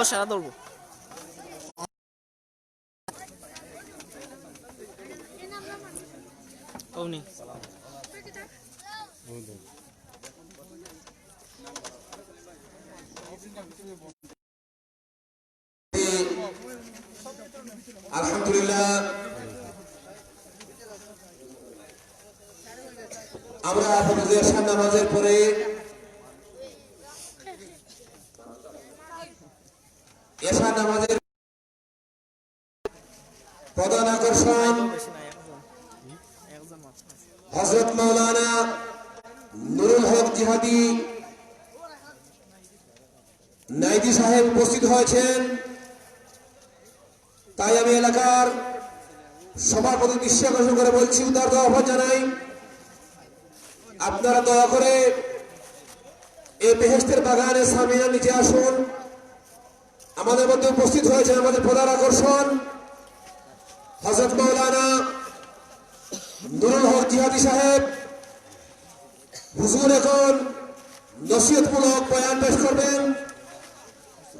সারা ধরবো আলহামদুলিল্লাহ আমরা আপনাদের এশার নামাজের পরে এশার নামাজের প্রধান আকর্ষণ হযরত মাওলানা নুরুল হক জিহাদি নাইদি সাহেব উপস্থিত হয়েছেন। তাই আমি এলাকার সবার প্রতি দৃষ্টি আকর্ষণ করে বলছি, উদার আহ্বান জানাই, আপনারা দয়া করে এই বেহেশতের বাগানের সামিনা নিচে আসুন। আমাদের মধ্যে উপস্থিত হয়েছেন আমাদের প্রধান আকর্ষণ হযরত মাওলানা নুরুল হক জিহাদি সাহেব। হুজুর এখন নসিহতমূলক বয়ান পেশ করবেন।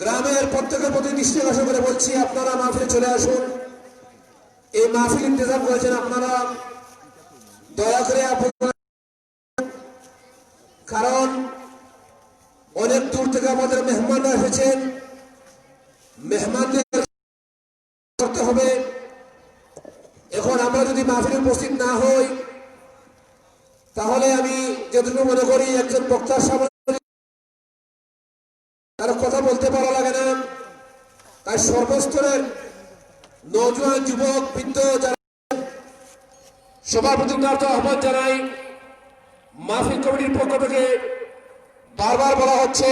গ্রামের প্রত্যেকের প্রতি দৃষ্টি আকর্ষণ করে বলছি, আপনারা মাহফিলে চলে আসুন। এই মাহফিল ইন্তজাম করেছেন আপনারা, দয়া করে কারণ অনেক দূর থেকে আমাদের মেহমানরা এসেছেন, মেহমানদের করতে হবে। এখন আমরা যদি মাহফিলে উপস্থিত না হই, তাহলে আমি যেটুকু মনে করি একজন বক্তার সামনে তার কথা বলতে ভালো লাগে না। তাই সর্বস্তরের নওজোয়ান যুবক বৃদ্ধ যারা সবার প্রতি আহ্বান জানাই। মাহফিল কমিটির পক্ষ থেকে বারবার বলা হচ্ছে,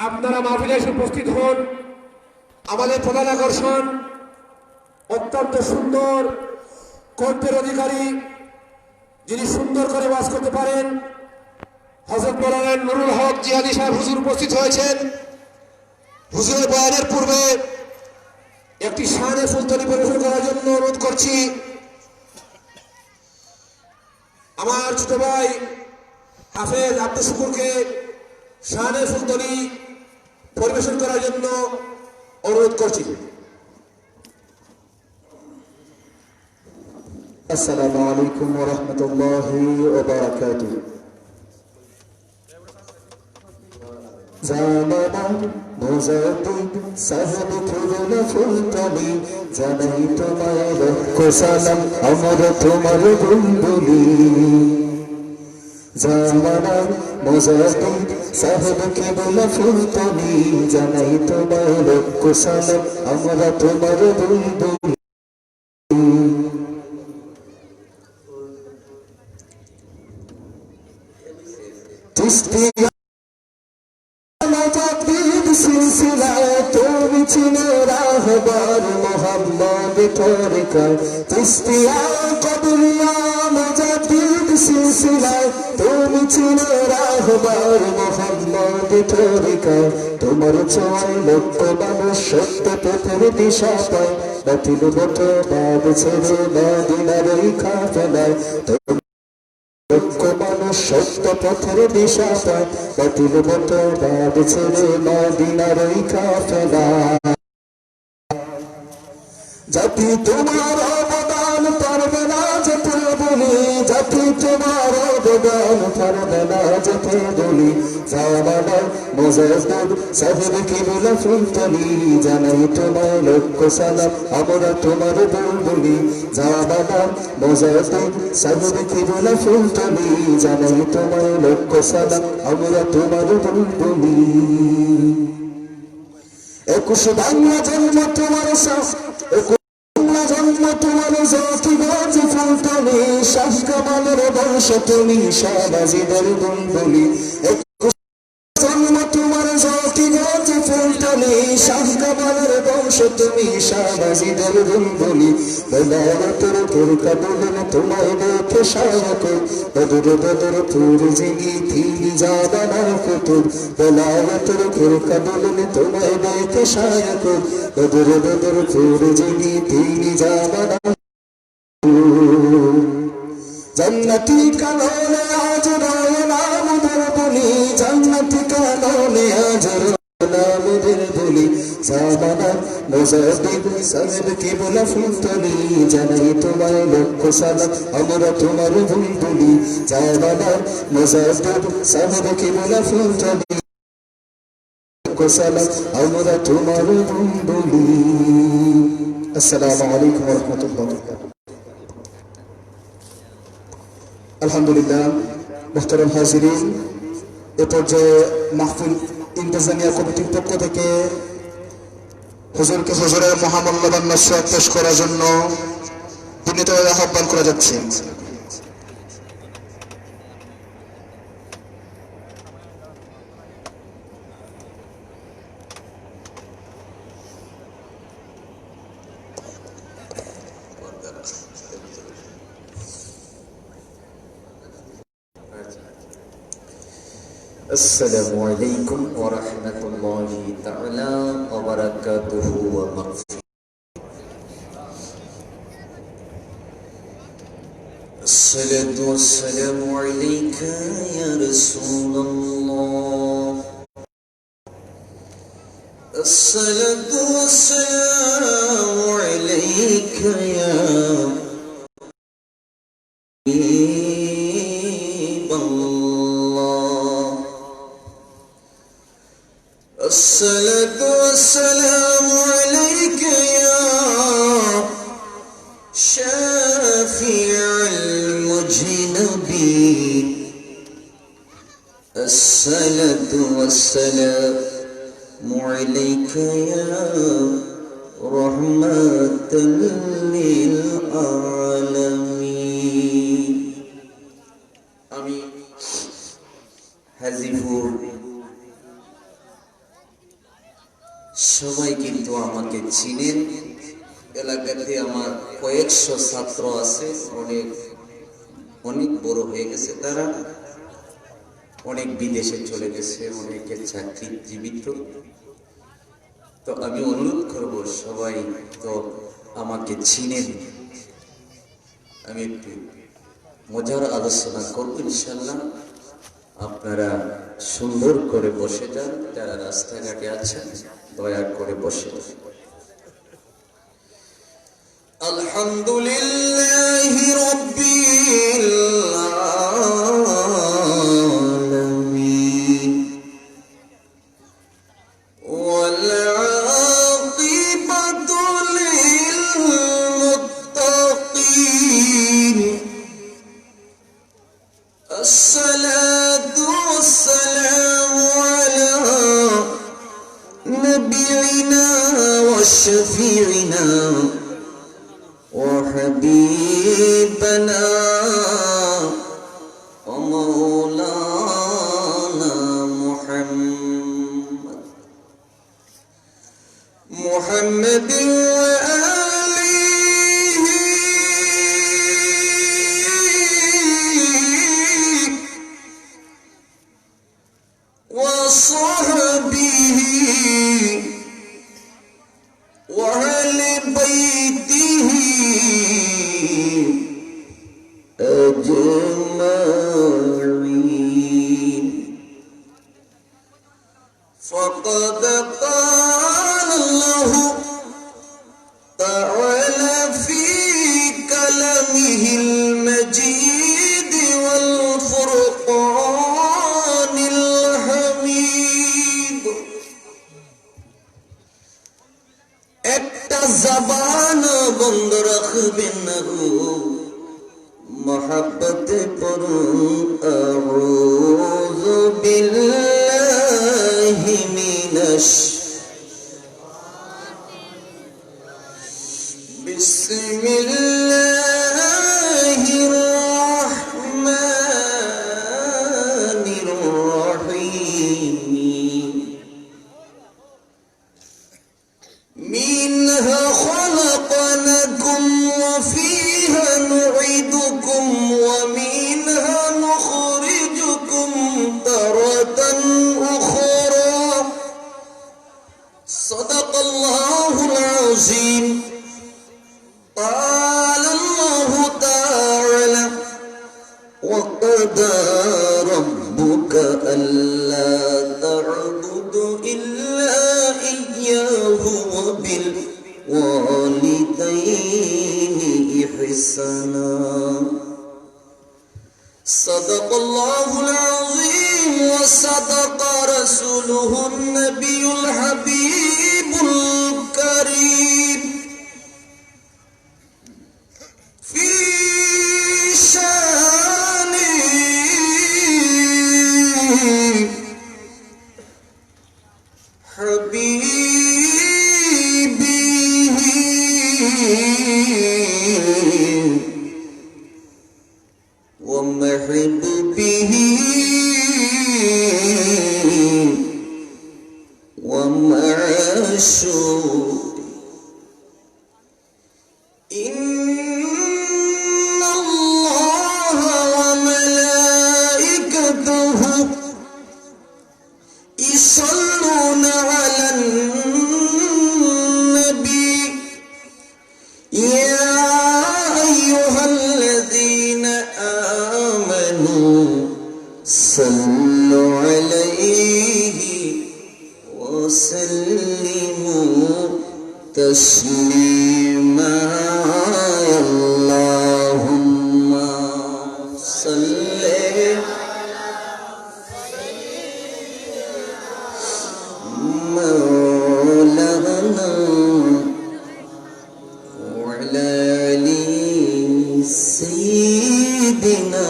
আপনারা মাহফিলে এসে উপস্থিত হন। আমাদের প্রধান আকর্ষণ অত্যন্ত সুন্দর কণ্ঠের অধিকারী, যিনি সুন্দর করে ওয়াজ করতে পারেন, হযরত মাওলানা নুরুল হক জিহাদি সাহেব হুজুর উপস্থিত হয়েছেন। হুজুরের বয়ানের পূর্বে একটি শানে সুলতানি পরিবেশন করার জন্য অনুরোধ করছি। আমার ছোট ভাই হাফেজ আব্দুল শুকুরকে শানে সুলতানি পরিবেশন করার জন্য অনুরোধ করছি। আসসালামু আলাইকুম ওয়া রাহমাতুল্লাহি ওয়া বারাকাতুহু। জামানা মুজাদ্দিদ সাহেব খুদনা ফুলতলি, জানাই তোমায় লক্ষ সালাম, আমরা তোমার বুলবুলি। জামানা মুজাদ্দিদ সাহেব খুদনা ফুলতলি, জানাই তোমায় লক্ষ সালাম, আমরা তোমার বুলবুলি। তুমি চিনে রাহবার মোহাম্মদ তরিকা, চিশতিয়া কদরিয়া মুজাদ্দিদ সিলসিলা। তুমি চিনে রাহবার মোহাম্মদ তরিকা, তোমার 6 লক্ষ মানুষ সত্য পথের দিশা পায়, বাতিল মতো বাদ ছেড়ে মদিনার এই কাফেলায়। লক্ষ মানুষ সত্য পথের দিশা পায়, বাতিল মতো বাদ ছেড়ে মদিনার এই কাফেলায়। জাতি তোমার অবদান পারবে না যেতে বলি, জাতি তোমার অবদান পারবে না যেতে বলি। জামানা মুজাদ্দিদ সাহেব কিবলা ফুলতলি, জানাই তোমায় লক্ষ সালাম, আমরা তোমার বুলবুলি। জামানা মুজাদ্দিদ সাহেব কিবলা ফুলতলি, জানাই তোমায় লক্ষ সালাম, আমরা তোমার বুলবুলি। 21 বাংলা জন্ম তোমার জন্ম তোমার জাতি গাজী ফুলতলি, শাহ কামালের বংশ তুমি, শাহবাজীদের বুলবুলি। জন্ম তোমার জাতি গাজী ফুলতলি, শাহ কামালের বংশ তুমি, শাহবাজীদের বুলবুলি। বেলায়েতের ফেরকা বলেন তোমায় দেখে শায়কুল, বদর বদর পুর জিগি তিনি জাবানার কুতুব। বেলায়েতের ফেরকা বলেন তোমায় দেখে শায়কুল, বদর বদর পুর জিগি তিনি জাবানার। জান্নাতি কাননে আজ রায় নাম বলি জান্নাতি কাননে আজর নামের বলি জামানা মুজাদ্দিদ সাহেব কিবলা ফুলতলি জানাই তোমায় লক্ষ সালাম আমরা তোমার বুলবুলি জামানা মুজাদ্দিদ সাহেব কিবলা ফুলতলি লক্ষ সালাম আমরা তোমার বুলবুলি আসসালামু আলাইকুম ওয়া রাহমাতুল্লাহ আলহামদুলিল্লাহ মুহতারাম হাজিরিন এ পর্যায়ে মাহফিল ইন্তেজামিয়া কমিটির পক্ষ থেকে হুজুরকে হুজুরের মহামূল্যবান নসিহত পেশ করার জন্য বিনীতভাবে আহ্বান করা যাচ্ছে السلام عليكم ورحمة الله تعالى وبركاته ومغفرته. الصلاة والسلام عليك يا رسول الله. الصلاة والسلام عليك يا حبيب الله. الصلاة والسلام عليك يا شافع المجنبين. الصلاة والسلام عليك يا رحمة للعالمين. আমি হাজিপুর সবাই কিন্তু আমাকে চিনেন এলাকাতে আমার কয়েকশো ছাত্র আছে অনেক অনেক বড় হয়ে গেছে তারা অনেক বিদেশে চলে গেছে অনেকের চাকরি জীবিত তো আমি অনুরোধ করব সবাই তো আমাকে চিনেন আমি একটু মজার আলোচনা করব ইনশাআল্লাহ আপনারা সুন্দর করে বসে যান যারা রাস্তাঘাটে আছেন দয়া করে বসে আলহামদুলিল্লাহি রাব্বিল আলামিন ওয়াল আকিবাতু লিল মুত্তাকিন الصلاة والسلام على نبينا وشفيعنا وحبيبنا ومولانا محمد وصحبه وأهل بيته أجمعين. فقد قال الله تعالى في كلامه المجيد والفرقان الحميد. একটা জবান বন্ধ রাখবেন না গো মহব্বতে পড়ুন আউযু বিল্লাহি মিনাশ বিসমিল্লাহির রহমানির রহিম. منها خلقناكم وفيها نعيدكم ومنها نخرجكم تارة أخرى. صدق الله العظيم. قال الله تعالى وقضى ربك ألا وبالوالدين إحسانا صدق الله العظيم وصدق رسوله النبي الحبيب الكريم في شان حبيبه ومحبوبه ومعشوقه إن الله وملائكته يصلون على النبي يا أيها الذين آمنوا صلوا عليه وسلموا تسليما اللهم صل مولانا وعلى آل سيدنا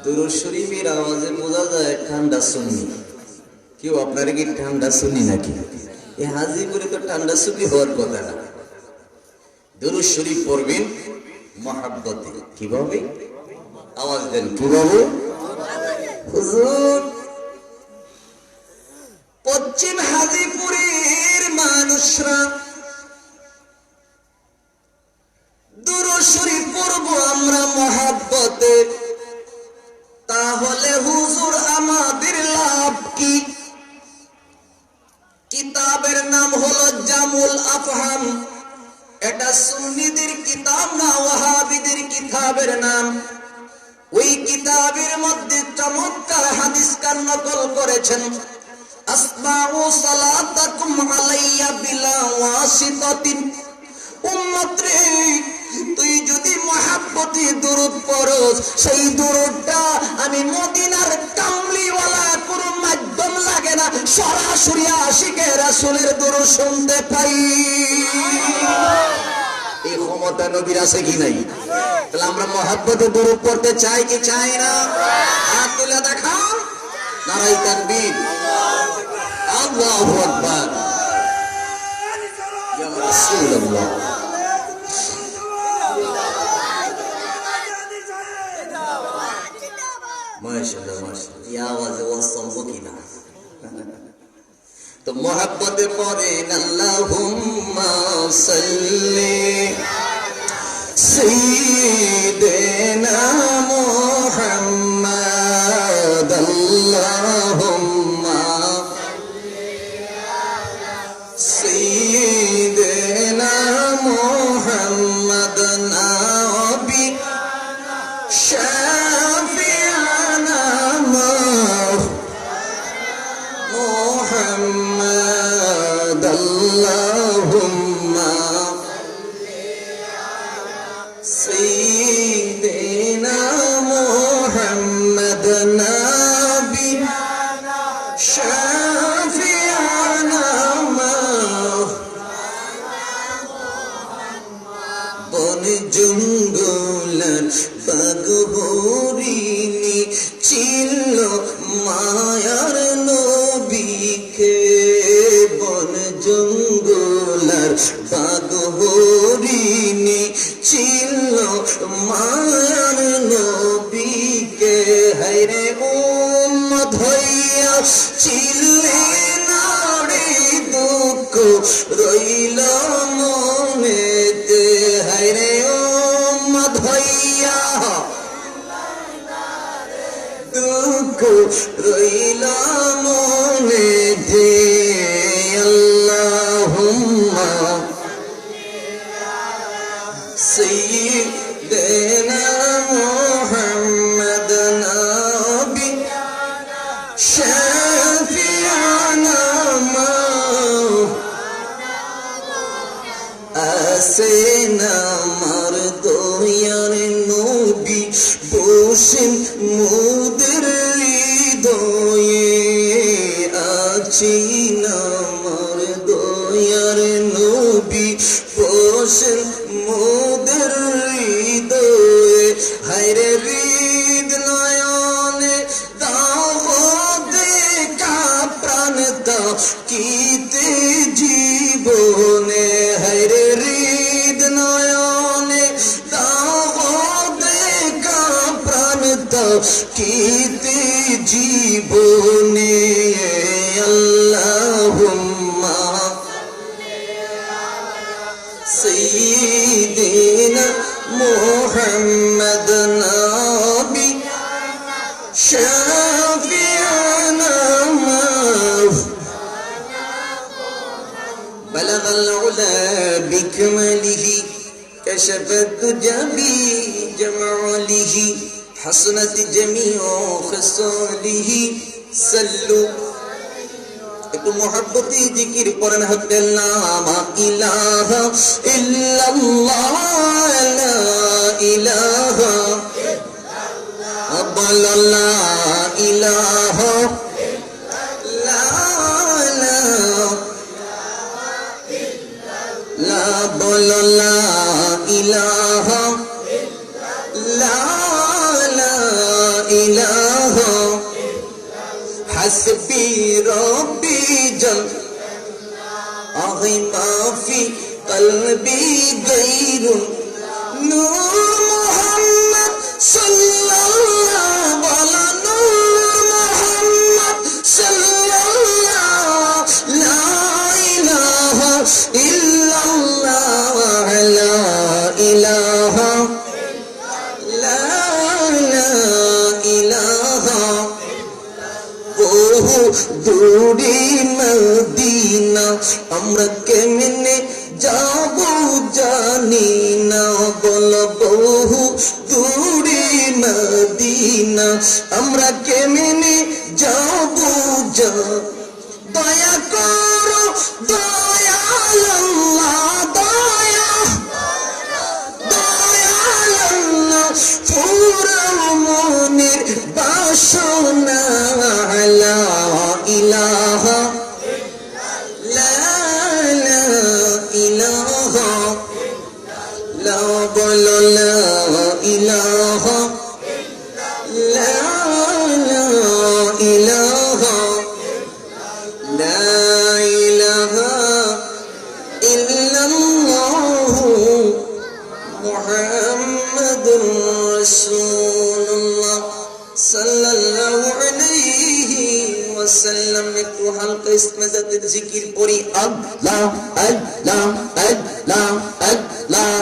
দুরূদ শরীফের আওয়াজে বোঝা যায় ঠান্ডা সুন্নি। কেউ আপনারা কি ঠান্ডা সুন্নি নাকি? এই হাজিপুরে তো ঠান্ডা সুন্নি হওয়ার কথা না। দুরূদ শরীফ পড়বেন মহাব্বতে। কিভাবে? আওয়াজ দেন কিভাবে? হুজুর পশ্চিম হাজিপুরের মানুষরা দুরূদ শরীফ পড়বো আমরা মহাব্বতে, তাহলে হুজুর আমাদের লাভ কি? কিতাবের নাম হলো জামুল আফহাম। এটা সুন্নিদের কিতাব না ওয়াহাবিদের কিতাবের নাম। ওই কিতাবের মধ্যে চমৎকার হাদিস কার নকল করেছেন। আসমাউ সালাতাকুম আলাইয়া বিলা ওয়াসিতাতিন। উম্মত রে, তুই যদি মহাব্বতে দুরূদ পড়স, সেই দুরূদটা আমি মদিনার কামলিওয়ালা কোনো মাধ্যম লাগে না, সরাসরি আশিকে রাসূলের দুরূদ শুনতে পাই। এই ক্ষমতা নবীর আছে কি নাই? তাহলে আমরা মহাব্বতে দুরূদ পড়তে চাই কি চাই না? হাত তুলে দেখাও। নারায়ে তাকবীর, আল্লাহু আকবার, ইয়া রাসূলুল্লাহ। মাশাআল্লাহ মাশাআল্লাহ, এই আওয়াজে ওয়াজ সম্ভব কিনা? তো মহাব্বতে পড়েন আল্লাহুম্মা সাল্লি সাইয়্যিদিনা মুহাম্মাদ আল্লাহুম্মা সাইয়্যিদিনা মুহাম্মাদ নবী শাফি'ানা মুহাম্মাদ আল্লাহুম্মা সাইয়্যিদিনা মুহাম্মাদ নবী শাফি'ানা বন জঙ্গলার বাগ হরিণী ছিল মায়ার নবীকে। বন জঙ্গলার বাগ হরিণী ছিল মায়ার নবীকে। হায়রে উম্মত হইয়া চিল্লে নাড়ি দুঃখ রইল মনেতে। হায়রে উম্মত হইয়া দুঃখ রইল মনেতে। আল্লাহুম্মা সাইয়্যিদিনা মুহাম্মাদ নবী শাফি'ানা আছেন আমার দয়ার নবী বসেন মোদের হৃদয়ে আছেন আমার দয়ার নবী বসেন মোদের হৃদয়ে হায়রে হৃদ নয়নে দাও দেখা প্রাণ দাও কিতে জীবনে হায়রে হৃদ নয়নে দাও দেখা প্রাণ দাও কিতে জীবনে আল্লাহুম্মা سيدنا محمد نبي شافعنا بلغ العلا بكماله كشف الدجى بجماله حسنت جميع خصاله صلوا একটু মহব্বতি জিকির করেন হতেন লা ইলাহা ইল্লাল্লাহ লা ইলাহা ইল্লাল্লাহ লা ইলাহা লা লা বলো লা ইলাহা লা ইলাহা حسبي ربي جل أغي ما في قلبي غير نور محمد صلى الله على نور محمد صلى الله لا إله إلا الله لا إله لا إله বহু দূরে মদিনা আমরা কেমনে যাব জানি না বল বহু দূরে মদিনা আমরা কেমনে যাব দয়া করো দয়াল আল্লাহ দয়া দয়াল আল্লাহ পুরো মনের বাসনা লা ইলাহা লা ইলাহা লা বলো লা ইলাহা লা ইলাহা লা ইলাহা ইল্লাল্লাহ মুহাম্মাদুর রাসূলুল্লাহ সাল্লাল্লাহু আলাইহি ওয়াসাল্লাম একটু হালকা ইসমাদাতের জিকির করি আল্লাহ আল্লাহ আল্লাহ আল্লাহ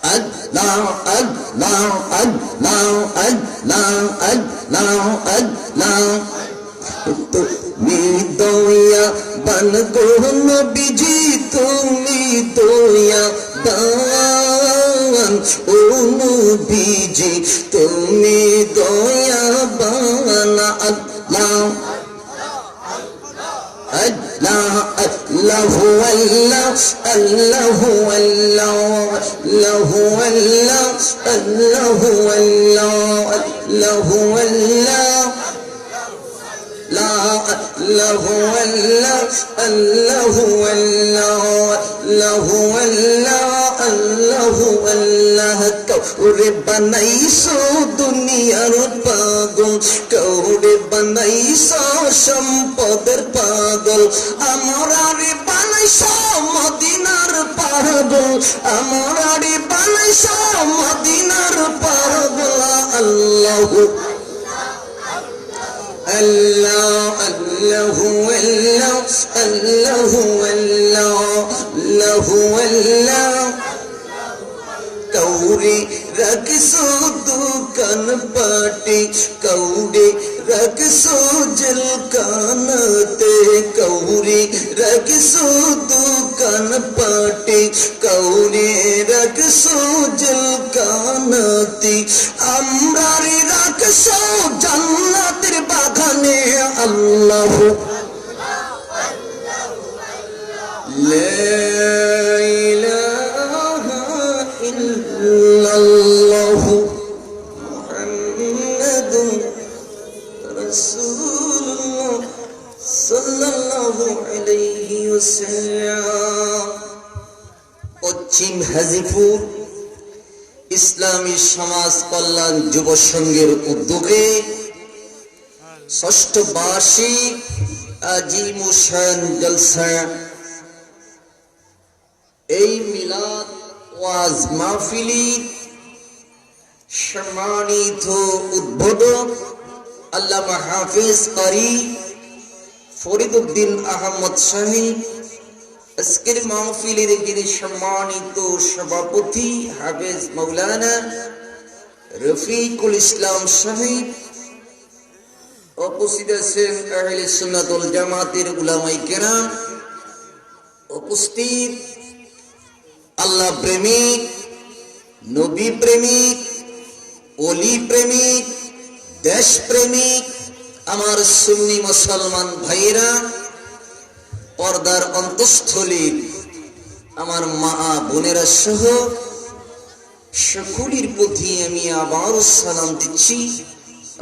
আল্লাহ আল্লাহ আল্লাহ আল্লাহ আল্লাহ আল্লাহ তুমি দয়া বান গো নবীজি তুমি দয়া বান ও নবীজি তুমি দয়া বান আল্লাহ আল্লাহ আল্লাহ আল্লাহ আল্লাহ আল্লাহ আল্লাহ আল্লাহ আল্লাহ আল্লাহ لا الله الله الله الله الله الله الله الله কাউরে বানাইছো দুনিয়ার পাগল কাউরে বানাইছো সম্পদের পাগল আমারে বানাইছো মদিনার পাগল আমারে বানাইছো মদিনার পাগল আল্লাহ الله الله الله الله الله الله الله কৌরে রাখছো দোকান পাটি কৌরে রাখছো জলকানাতে কৌরে রাখছো দোকান পাটি কৌরে রাখছো জলকানাতে আমরা রাখছো জান্নাতের বাগানে আল্লাহ লা রাসূলুল্লাহ সাল্লাল্লাহু আলাইহি ওয়াসাল্লাম। পশ্চিম হাজীপুর ইসলামী সমাজ কল্যাণ যুব সংঘের উদ্যোগে ষষ্ঠ বার্ষিক আজিমুশান জলসা, এই মিলাদ ওয়াজ মাহফিলের সম্মানিত উদ্বোধক আল্লামা হাফিজ কারি ফরিদউদ্দিন আহমদ সাহেব, আজকের মাহফিলের যিনি সম্মানিত সভাপতি হাফেজ মাওলানা রফিকুল ইসলাম সাহেব, উপস্থিত আছেন আহলে সুন্নাত ওয়াল জামাতের উলামায়ে কেরাম, উপস্থিত আল্লাহ প্রেমিক, নবী প্রেমিক, ওলি প্রেমিক, দেশ প্রেমিক আমার সুন্নি মুসলমান ভাইরা, পর্দার অন্তঃস্থলীর আমার মা বোনেরা সহ সকলের প্রতি আমি আবার সালাম দিচ্ছি।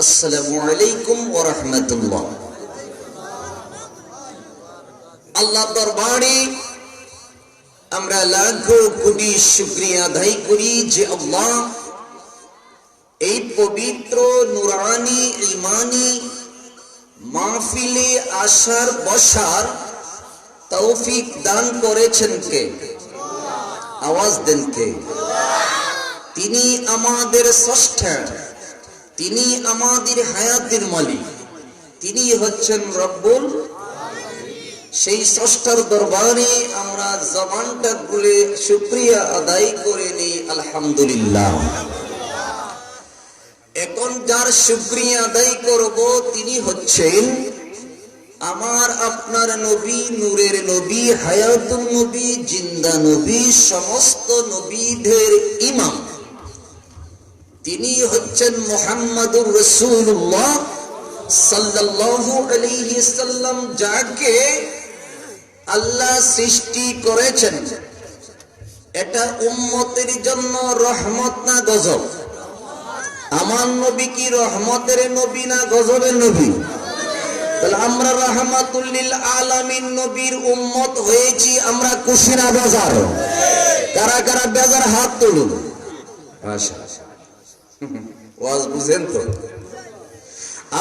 আসসালামু আলাইকুম ওয়া রাহমাতুল্লাহ। আল্লাহ দরবারে আমরা লাখো কোটি শুকরিয়া আদায় করি যে আল্লাহ এই পবিত্র নুরানি ঈমানি মাহফিলে আসার বসার তৌফিক দান করেছেন কে? আওয়াজ দেন কে? তিনি আমাদের স্রষ্টা, তিনি আমাদের হায়াতের মালিক, তিনি হচ্ছেন রব্বুল। সেই স্রষ্টার দরবারে আমরা জবানটা খুলে শুকরিয়া আদায় করে নিই আলহামদুলিল্লাহ। এখন যার শুকরিয়া আদায় করব তিনি হচ্ছেন আমার আপনার নবী, নূরের নবী, হায়াতুল নবী, জিন্দা নবী, সমস্ত নবীদের ইমাম। তিনি হচ্ছেন মুহাম্মাদুর রাসূলুল্লাহ সাল্লাল্লাহু আলাইহি সাল্লাম, যাকে আল্লাহ সৃষ্টি করেছেন। এটা উম্মতের জন্য রহমত না গজব? আমার নবী কি রহমতের নবী না গজবের নবী? তাহলে আমরা রাহমাতুল লিল আলামিন নবীর উম্মত হয়েছি, আমরা খুশি না বেজার? কারা কারা বেজার হাত তুলুন। ওয়াজ বুঝেন তো?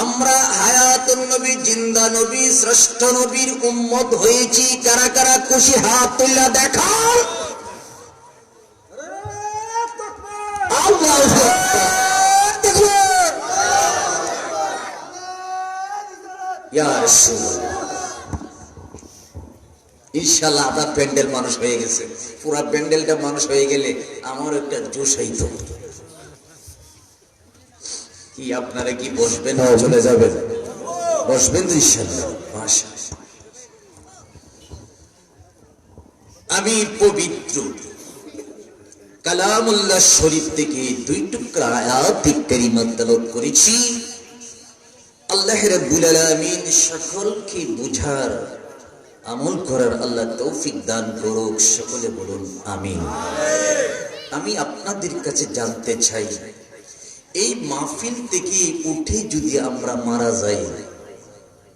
আমরা হায়াতুন নবী, জিন্দা নবী, শ্রেষ্ঠ নবীর উম্মত হয়েছি, কারা কারা খুশি হাত তুলে দেখান। আল্লাহু আকবার। ইয়া রাসূলুল্লাহ, ইনশাআল্লাহ আপনার প্যান্ডেল মানুষ হয়ে গেছে। পুরা প্যান্ডেলটা মানুষ হয়ে গেলে আমার একটা জোশ হইতো। কি আপনারা কি বসবেন না চলে যাবেন? বসবেন তো ইনশাআল্লাহ। মাশাআল্লাহ। আমি পবিত্র কালামুল্লাহ শরীফ থেকে দুই টুকরা আয়াত কারিমা তেলাওয়াত করেছি। আল্লাহ রাব্বুল আলামিন সকলকে বুঝার, আমল করার আল্লাহ তৌফিক দান করুক। সকলে বলুন আমিন। আমি আপনাদের কাছে জানতে চাই, এই মাহফিল থেকে উঠে যদি আমরা মারা যাই,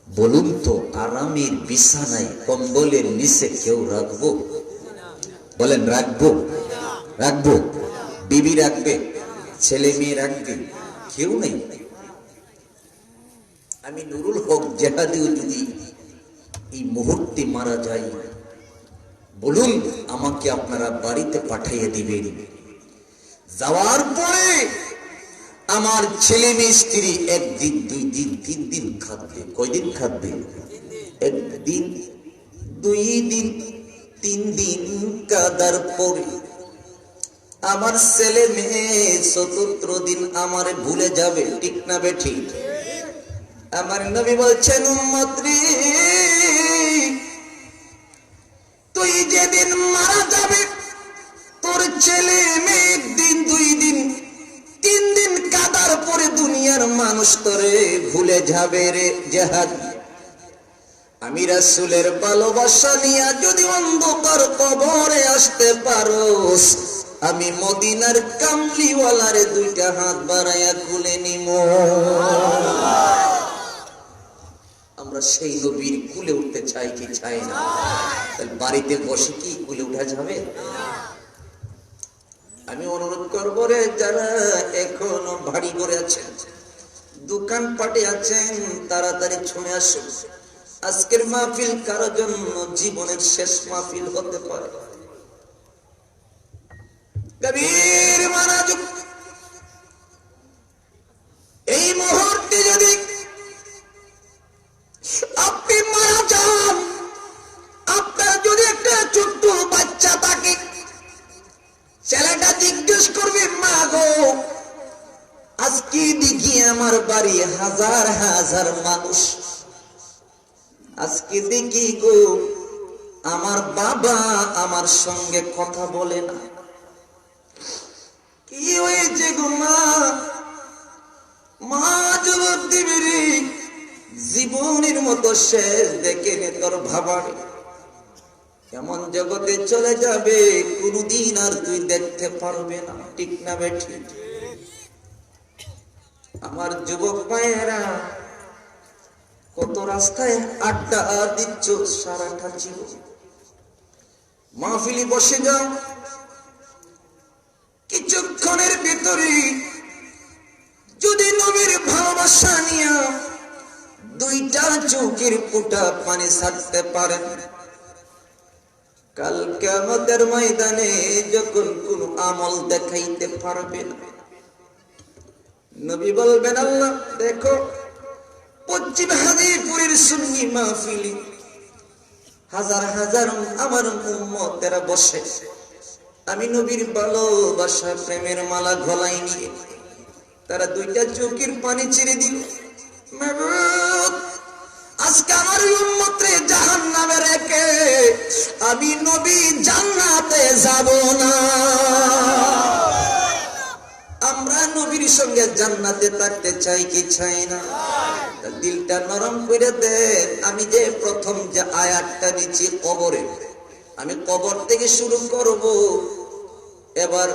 বলুন তো আরামের বিছানায় কম্বলের নিচে কেউ রাখবো? বলেন রাখবো? রাখবো? বিবি রাখবে? ছেলে মেয়ে রাখবে? কেউ নেই। আমি নুরুল হক জেহাদিও যদি এই মুহূর্তে মারা যাই, বলুন আমাকে আপনারা বাড়িতে পাঠিয়ে দিবেন। যাওয়ার পরে আমার ছেলে মেয়ে স্ত্রী একদিন, দুই দিন, 3 দিন খাবে। কয়দিন খাবে? একদিন, 2 দিন, 3 দিন কাদার পরে আমার ছেলে মেয়ে 4th দিন আমার ভুলে যাবে। ঠিক না বেঠিক? আমার নবী বলছেন, উম্মত রে, তুই যেদিন মারা যাবে তোর ছেলে মেয়ে 1 দিন, 2 দিন, 3 দিন কাদার পরে দুনিয়ার মানুষ তোরে ভুলে যাবে রে জেহাদ। আমি রাসূলের ভালোবাসা নিয়ে যদি অন্ধকার কবরে আসতে পারোস, আমি মদিনার কামলিওয়ালারে 2টা হাত বাড়াইয়া খুলে নিব। আমরা সেই নবীর কুলে উঠতে চাই কি চাই না? তাহলে বাড়িতে বসে কি কুলে উঠা যাবে? আমি অনুরোধ করব রে, যারা এখনো বাড়ি করে আছেন, দোকান পাটে আছেন, তাড়াতাড়ি ছুঁয়ে আসুন। আজকের মাহফিল কারো জন্য জীবনের শেষ মাহফিল হতে পারে। গভীর মনোযোগ। এই মুহূর্তে যদি আপনি মারা যান, আপনার যদি একটা ছোট্ট বাচ্চা থাকে, ছেলেটা জিজ্ঞেস করবে, মা গো আজকে দেখি আমার বাড়ি হাজার হাজার মানুষ, আজকে দেখি গো আমার বাবা আমার সঙ্গে কথা বলে না, কি হয়েছে গো মা? মা জবাব দিবে, রে জীবনের মতো শেষ দেখে নে তোর ভাবার, এমন জগতে চলে যাবে কোনদিন আর তুই দেখতে পারবে না। ঠিক না বেঠি? আমার যুবক ভাইয়েরা, কত রাস্তায় আড্ডা দিচ্ছ সারাটা জীবন। মাহফিলে বসে যাও, কিছুক্ষণের ভিতরে যদি নবীর ভালোবাসা নিয়ে দুইটা চোখের ফোঁটা পানি ছাড়তে পারেন, কাল কিয়ামতের ময়দানে যখন কোন আমল দেখাইতে পারবে না, নবী বলবেন, আল্লাহ দেখো পশ্চিম হাজিপুরের সুন্নি মাহফিলে হাজার হাজার আমার উম্মতেরা বসে, আমি নবীর ভালোবাসা প্রেমের মালা গলায় নিয়ে তারা দুইটা চোখের পানি ছেড়ে দিল, মাবুদ আজকে আমার উম্মতরে জাহান্নামে রেখে আমি নবী জান্নাতে যাব না। আমরা নবীর সঙ্গে জান্নাতে থাকতে চাই কি চাই না? দিলটা নরম করে দেন। আমি যে প্রথম যে আয়াতটা নিচ্ছি কবরে, আমি কবর থেকে শুরু করব, এবার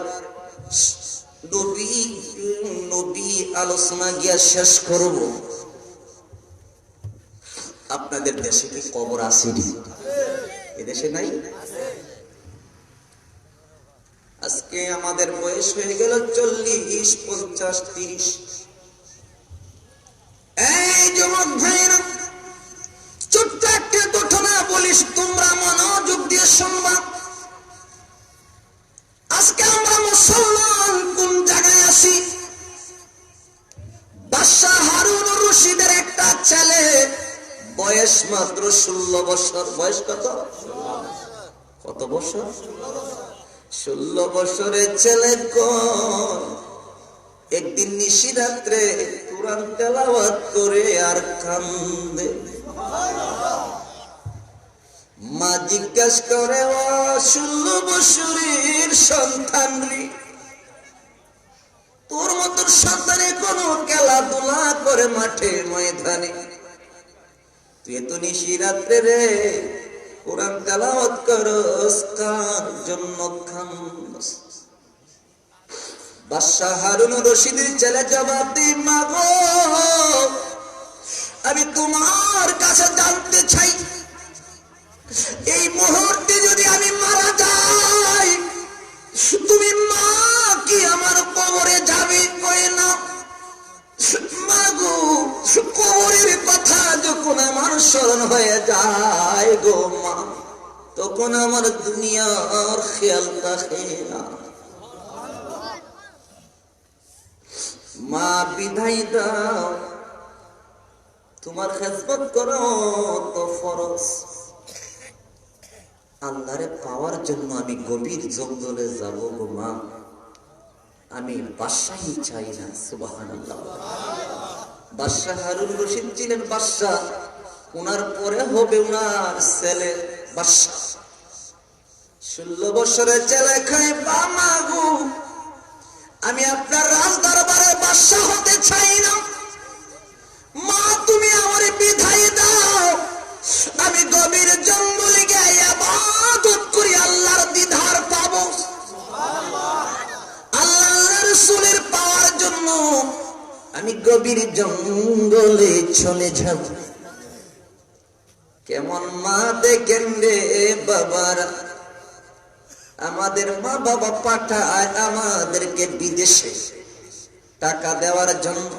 নবী আলোচনা গিয়া শেষ করব। আপনাদের দেশে কি কবর আছে? এদেশে নাই? আজকে আমাদের বয়স হয়ে গেল 40, 50, 30। এই যুবক ভাইরা, ছোট্ট একটা ঘটনা বলিস, তোমরা মনোযোগ দিয়ে শুনবা। আজকে আমরা মুসলমান কোন জায়গায় আসি? বাদশাহ হারুন রশিদের একটা ছেলে, বয়স মাত্র 16 বছর। বয়স কত? কত বছর? 16 বছরের ছেলে কোন একদিন নিশিরাত্রে কুরআন তেলাওয়াত করে আর কান্দে। মা জিজ্ঞাসা করে, ও 16 বছরের সন্তান রে, তোর মতন সন্তানে কোন খেলাধুলা করে মাঠে ময়দানে, তুই এত নিশিরাত্রে রে কুরআন তেলাওয়াত করস, কার জন্য কান্দস? বাদশাহ হারুন রশিদের ছেলে জবাব দেয়, মা গো আমি তোমার কাছে জানতে চাই, এই মুহূর্তে যদি আমি মারা যাই, তুমি মা কি আমার কবরে যাবে? কই না। মা গো কবরের কথা যখন আমার স্মরণ হয়ে যায় গো মা, তখন আমার দুনিয়ার খেয়াল থাকে না। মা বিদায় দাও, তোমার খেদমত করো তো ফরজ। আল্লাহরে পাওয়ার জন্য আমি গভীর জঙ্গলে যাব গো মা, আমি বাদশাহী চাই না। সুবহানাল্লাহ। বাদশাহ হারুন রশিদ ছিলেন বাদশাহ, ওনার পরে হবে ওনার ছেলে বাদশাহ। 16 বছরের ছেলে খায়, বা মা গো আমি আপনার রাজ দরবারে বাদশাহ হতে চাই না, মা তুমি আমার বিদায় দাও, আমি গভীর জঙ্গলে গিয়ে ইবাদত করি, আল্লাহর দিদার পাবো। আল্লাহর রাসূলের পাওয়ার জন্য আমি গভীর জঙ্গলে চলে যাব। কেমন মা দেখেন রে বাবারা, আমাদের মা বাবা পাঠায় আমাদেরকে বিদেশে টাকা দেওয়ার জন্য,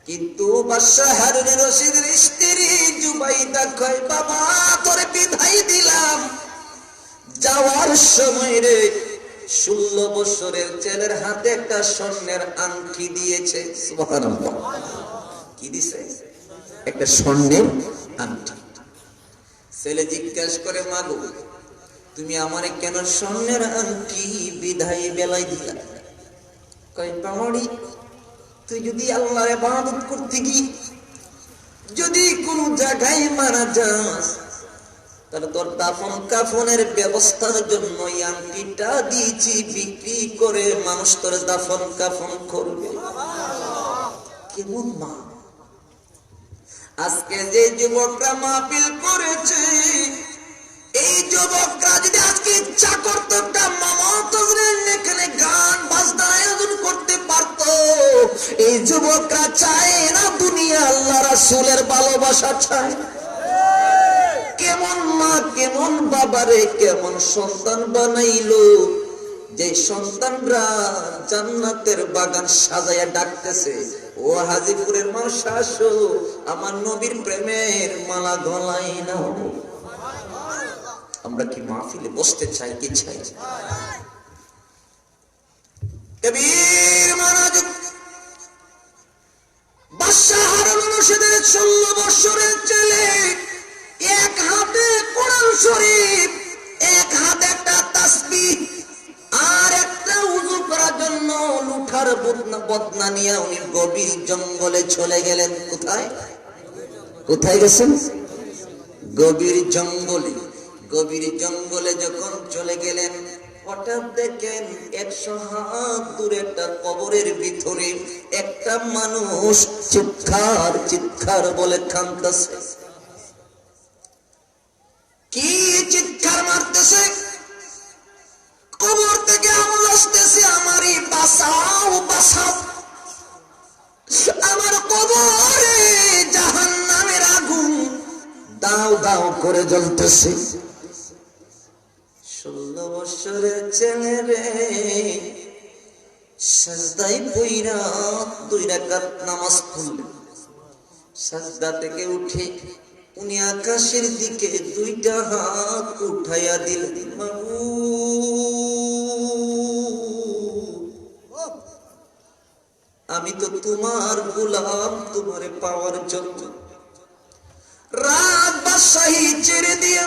কিন্তু বাদশাহ হারুন রশিদের স্ত্রী জুবাইদা কয়, বাবা তোরে বিদায় দিলাম, যাওয়ার সময় রে 16 বছরের ছেলের হাতে একটা স্বর্ণের আংটি দিয়েছে। সুবহানাল্লাহ। কি দিছে? একটা স্বর্ণের আংটি। ছেলে জিজ্ঞাসা করে, মাগো তুমি আমারে কেন স্বর্ণের আংটি বিদায় বেলায় দিলা? কয়, বাবারি তুই যদি আল্লাহর ইবাদত করতে গিয়ে যদি কোন জায়গায় মারা যাস, তাহলে তোর দাফন কাফনের ব্যবস্থার জন্য এই আংটিটা দিয়েছি, বিক্রি করে মানুষ তোর দাফন কাফন করবে। কেমন মা! আজকে যে যুবকরা মাহফিল করেছে, এই যুবকরা যদি আজকে ইচ্ছা করতো একটা মামাতদের এখানে গান বাজনা আয়োজন করতে পারতো। এই যুবকরা চায় না দুনিয়া, আল্লাহ রাসূলের ভালোবাসা চায়। কেমন মা, কেমন বাবারে, কেমন সন্তান বানাইলো, যে সন্তানরা জান্নাতের বাগান সাজায়া ডাকতেছে, ও হাজীপুরের মা শাশু আমার নবীর প্রেমের মালা গলায় নাও। আমরা কি মাহফিলে বসতে চাই কি চাই? কবির মনোযোগ। বাদশাহ হারুন রশিদের 16 বছরের ছেলে, এক হাতে কোরআন শরীফ, এক হাতে একটা তাসবিহ, আর একটা উযু করার জন্য লুঠার বদনা নিয়ে উনি গভীর জঙ্গলে চলে গেলেন। কোথায় কোথায় গেছেন? গভীর জঙ্গলে। গভীর জঙ্গলে যখন চলে গেলেন, হঠাৎ দেখেন 100 হাত দূরে একটা কবরের ভিতরে একটা মানুষ চিৎকার চিৎকার বলে কাঁদতেছে। কি চিৎকার মারতেছে? কবর থেকে আওয়াজ আসতেছে, আমারই বাঁচাও বাঁচাও, আমার কবরে জাহান্নামের আগুন দাও দাও করে জ্বলতেছে। 16 বছরের ছেলে রে, সাজদায় পইরা 2 রাকাত নামাজ পড়লেন। সাজদা থেকে উঠে উনি আকাশের দিকে 2টা হাত উঠাইয়া দিলেন। আমি তো তোমার গোলাম, তোমারে পাওয়ার জন্য রাত বাদশাহী ছেড়ে দিয়ে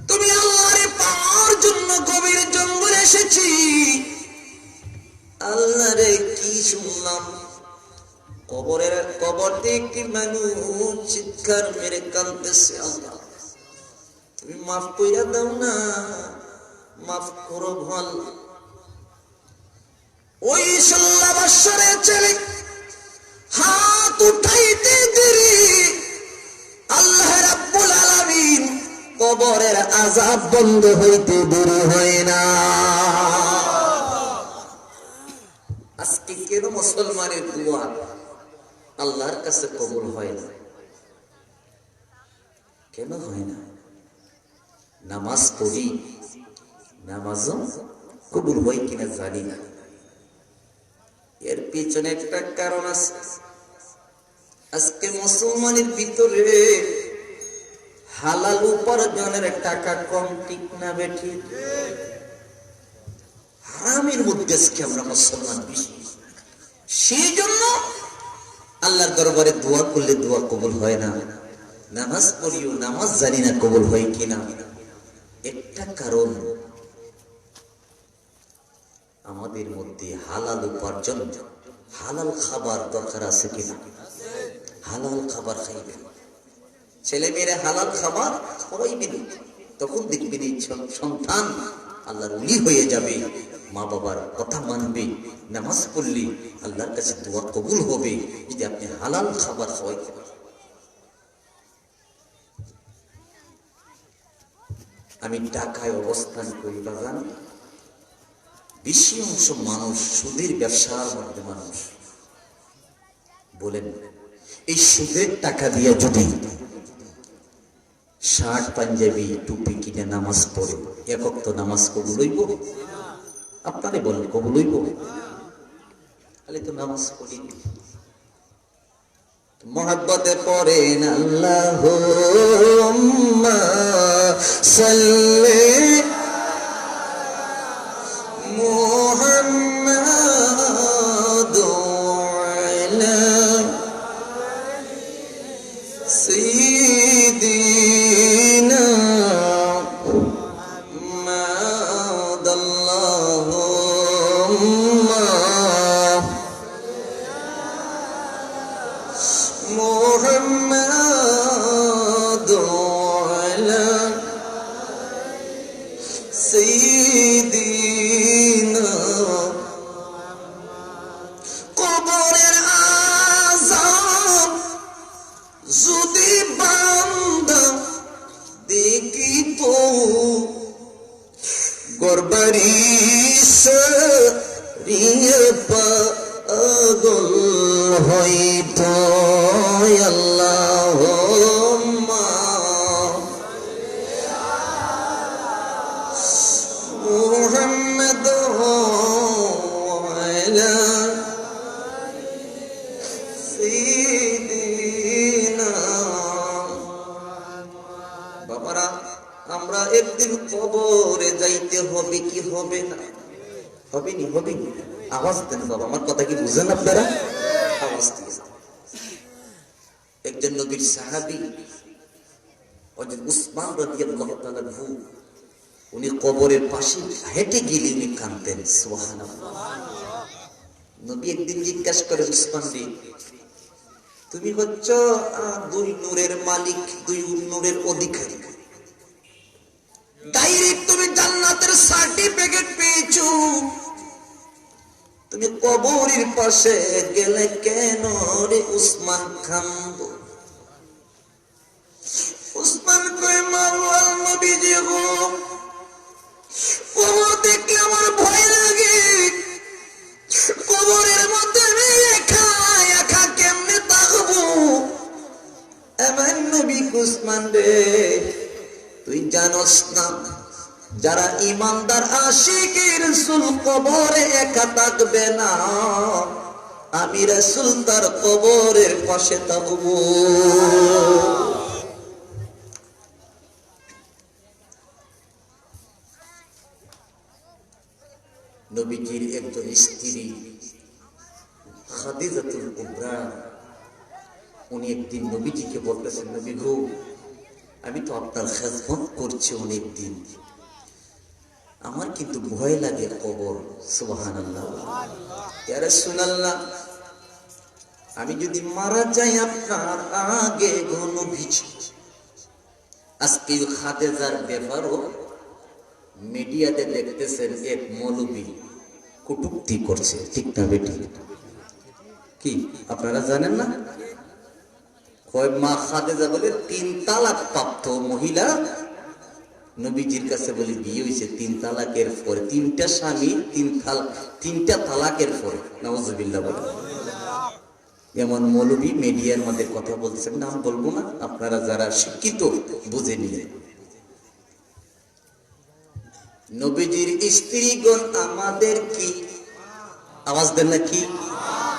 তুমি আল্লাহরে পাওয়ার জন্য গভীর জঙ্গলে এসেছি। আল্লাহরে কি শুনলাম, কবর থেকে একটি মানুষ চিৎকার মেরে কাঁদতেছে, আল্লাহ তুমি মাফ কইরা দাও না, মাফ করো ভাল। ওই 16 বছরের ছেলে হাত উঠাইতে দেরি, আল্লাহ রাব্বুল আলামিন কবরের আযাব বন্ধ হইতে দেরি হয় না। আজকে কেন মুসলমানের দোয়া আল্লাহর কাছে কবুল হয় না? কেন হয় না? নামাজ পড়ি, নামাজও কবুল হয় কিনা জানি না। এর পিছনে একটা কারণ আছে। আজকে মুসলমানের ভিতরে হালাল উপার্জনের টাকা কম, ঠিক না বেঠি? হারামের মধ্যে আজকে আমরা মুসলমান বেশি। সেই জন্য আল্লাহর দরবারে দোয়া করলে দোয়া কবুল হয় না, নামাজ পড়িও, নামাজ জানি না কবুল হয় কিনা। একটা কারণ, আমাদের মধ্যে হালাল উপার্জন, হালাল খাবার দরকার আছে কিনা? হালাল খাবার খাইবেন, ছেলে মেয়েরা হালাল খাবার খাওয়াইবেন, তখন দেখবেন এই সন্তান আল্লাহর ওলি হয়ে যাবে, মা বাবার কথা মানবে, নামাজ পড়লে আল্লাহর কাছে দোয়া কবুল হবে যদি আপনি হালাল খাবার খাওয়াইতে পারেন। আমি ঢাকায় অবস্থান করি বাগান, বেশি অংশ মানুষ সুদের ব্যবসার মধ্যে মানুষ। বলেন এই সুদের টাকা দিয়ে যদি শার্ট পাঞ্জাবি টুপি কিনে নামাজ পড়ে একক তো নামাজ কবুল হইব? আপনারে বলেন কবুল হইব? খালি তো নামাজ পড়ি মোহাব্বতে পড়েন আল্লাহুম্মা সাল্লি মুহাম্মাদু আলা সাইয়্যিদিনা মুহাম্মাদাল্লাহুম্মা মুহাম্মাদু আলা সাইয়্যিদিনা কবরের আযাব যদি বান্দা দেখিত গরবারি সরিয়ে পাগল হইত আল্লাহুম্মা মুহাম্মাদ আলা সাইয়্যিদিনা। বাবারা, আমরা একদিন কবরে যাইতে হবে কি হবে না? হবে নি? হবে নি? আওয়াজ দেন বাবা, আমার কথা কি বুঝেন আপনারা? আওয়াজ দিয়ে একজন নবীর সাহাবী হযরত উসমান রাদিয়াল্লাহু তাআলা আনহু, উনি কবরের পাশে হেঁটে গেলে উনি কাঁদতেন। সুবহানাল্লাহ। নবী একদিন জিজ্ঞাসা করে, উসমান রে, তুমি হচ্ছ দুই নূরের মালিক, দুই নূরের অধিকারী, ডাইরেক্ট তুমি জান্নাতের সার্টিফিকেট পেয়েছো, তুমি কবরের পাশে গেলে কেন রে উসমান কান্দো? উসমান কয়, মাওলাল নবীজি গো, কবর দেখলে আমার ভয় লাগে, কবরের মধ্যে আমি একা একা কেমনে থাকবো? আমার নবী উসমান রে, তুই জানোস না, যারা ইমানদার আশিকি রাসূল কবরে একা থাকবে না, আমি রাসূল তার কবরের পাশে থাকবো। নবীজির একজন স্ত্রী খাদিজাতুল কুবরা, উনি একদিন নবীজিকে বলতেছেন, নবী গো, আমি তো আপনার খেদমত করছি অনেক দিন, আমার কিন্তু ভয় লাগে কবর। সুবহানাল্লাহ। ইয়া রাসূলুল্লাহ, আমি যদি মারা যাই আপনার আগে গো নবীজি, আজকে খাদিজার ব্যাপারও মিডিয়াতে দেখতেছেন এক মৌলবী কটূক্তি করছে, ঠিক না বেটি? কি আপনারা জানেন না? কয় মা খাদিজা বলে 3 তালাক প্রাপ্ত মহিলা নবীজির কাছে বলে বিয়ে হয়েছে 3 তালাকের পরে, 3টা স্বামী 3টা তালাকের পরে। নাউজুবিল্লাহ বলে এমন মৌলবী মিডিয়ার মধ্যে কথা বলছেন, নাম বলবো না, আপনারা যারা শিক্ষিত বুঝে নিলেন। নবীজির স্ত্রীগণ আমাদের কি? আওয়াজ দেন না, কি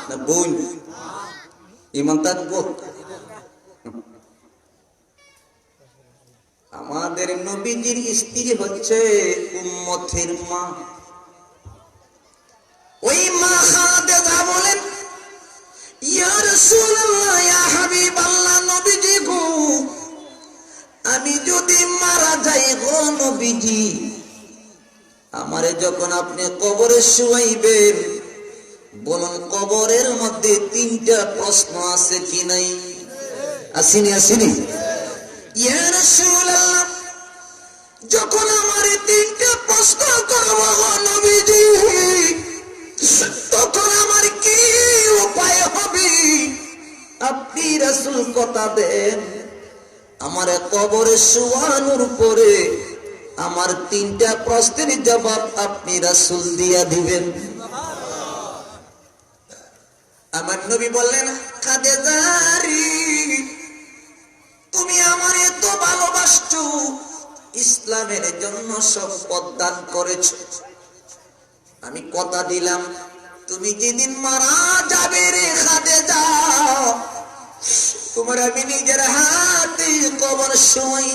না বোন? ইমান থাকবো? আমাদের নবীজির স্ত্রী হচ্ছে উম্মতের মা। ওই মা খাদিজা বলেন, ইয়া রাসূলুল্লাহ, ইয়া হাবিবাল্লাহ, নবীজি গো, আমি যদি মারা যাই গো নবীজি, আমারে যখন আপনি কবরে শুয়াইবেন, বলুন কবরের মধ্যে 3টা প্রশ্ন আছে কি নাই? আসেনি? আসেনি? ইয়া রাসূলুল্লাহ, যখন আমারে 3টা প্রশ্ন করব গো নবীজি, তখন আমার কি উপায় হবে? আপনি রাসূল কথা দেন, আমারে কবরে শুয়ানোর পরে আমার 3টা প্রশ্নের জবাব আপনি রাসূল দিয়া দিবেন। আমার নবী বললেন, খাদিজা রে, তুমি আমার এত ভালোবাসো, ইসলামের জন্য সব পথ দান করেছো। আমি কথা দিলাম তুমি যেদিন মারা যাবে রে খাদিজা, তোমার আমি নিজের হাতে কবর সই,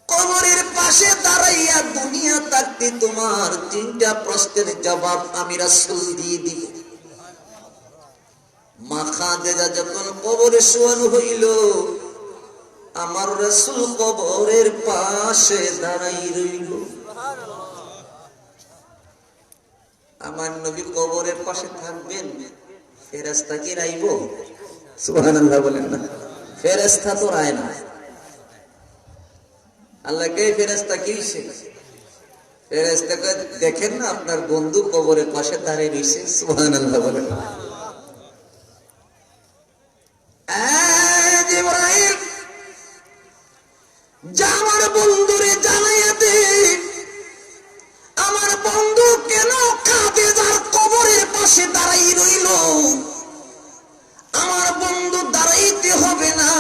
কবরের পাশে দাঁড়াইয়া দুনিয়া থাকতে তোমার 3টা প্রশ্নের জবাব আমি রাসূল দিয়ে দিব। মা খাদিজা যখন কবরে শোয়ানো হইল, আমার রাসূল কবরের পাশে দাঁড়াই রইল। আমার নবী কবরের পাশে থাকবেন, ফেরেশতা কি রাইব? সুবহানাল্লাহ বলেন না। ফেরেশতা তো রায় না। আল্লাহকে ফেরেশতা কিছে? ফেরেশতাকে দেখেন না আপনার বন্ধু কবরের পাশে দাঁড়িয়ে রইছে। সুবহানাল্লাহ বলেন না। জিবরাইল যা আমার বন্ধুরে জানাইয়া দে, আমার বন্ধু কেন খাদিজার কবরের পাশে দাঁড়াই রইল। আমার বন্ধু দাঁড়াইতে হবে না,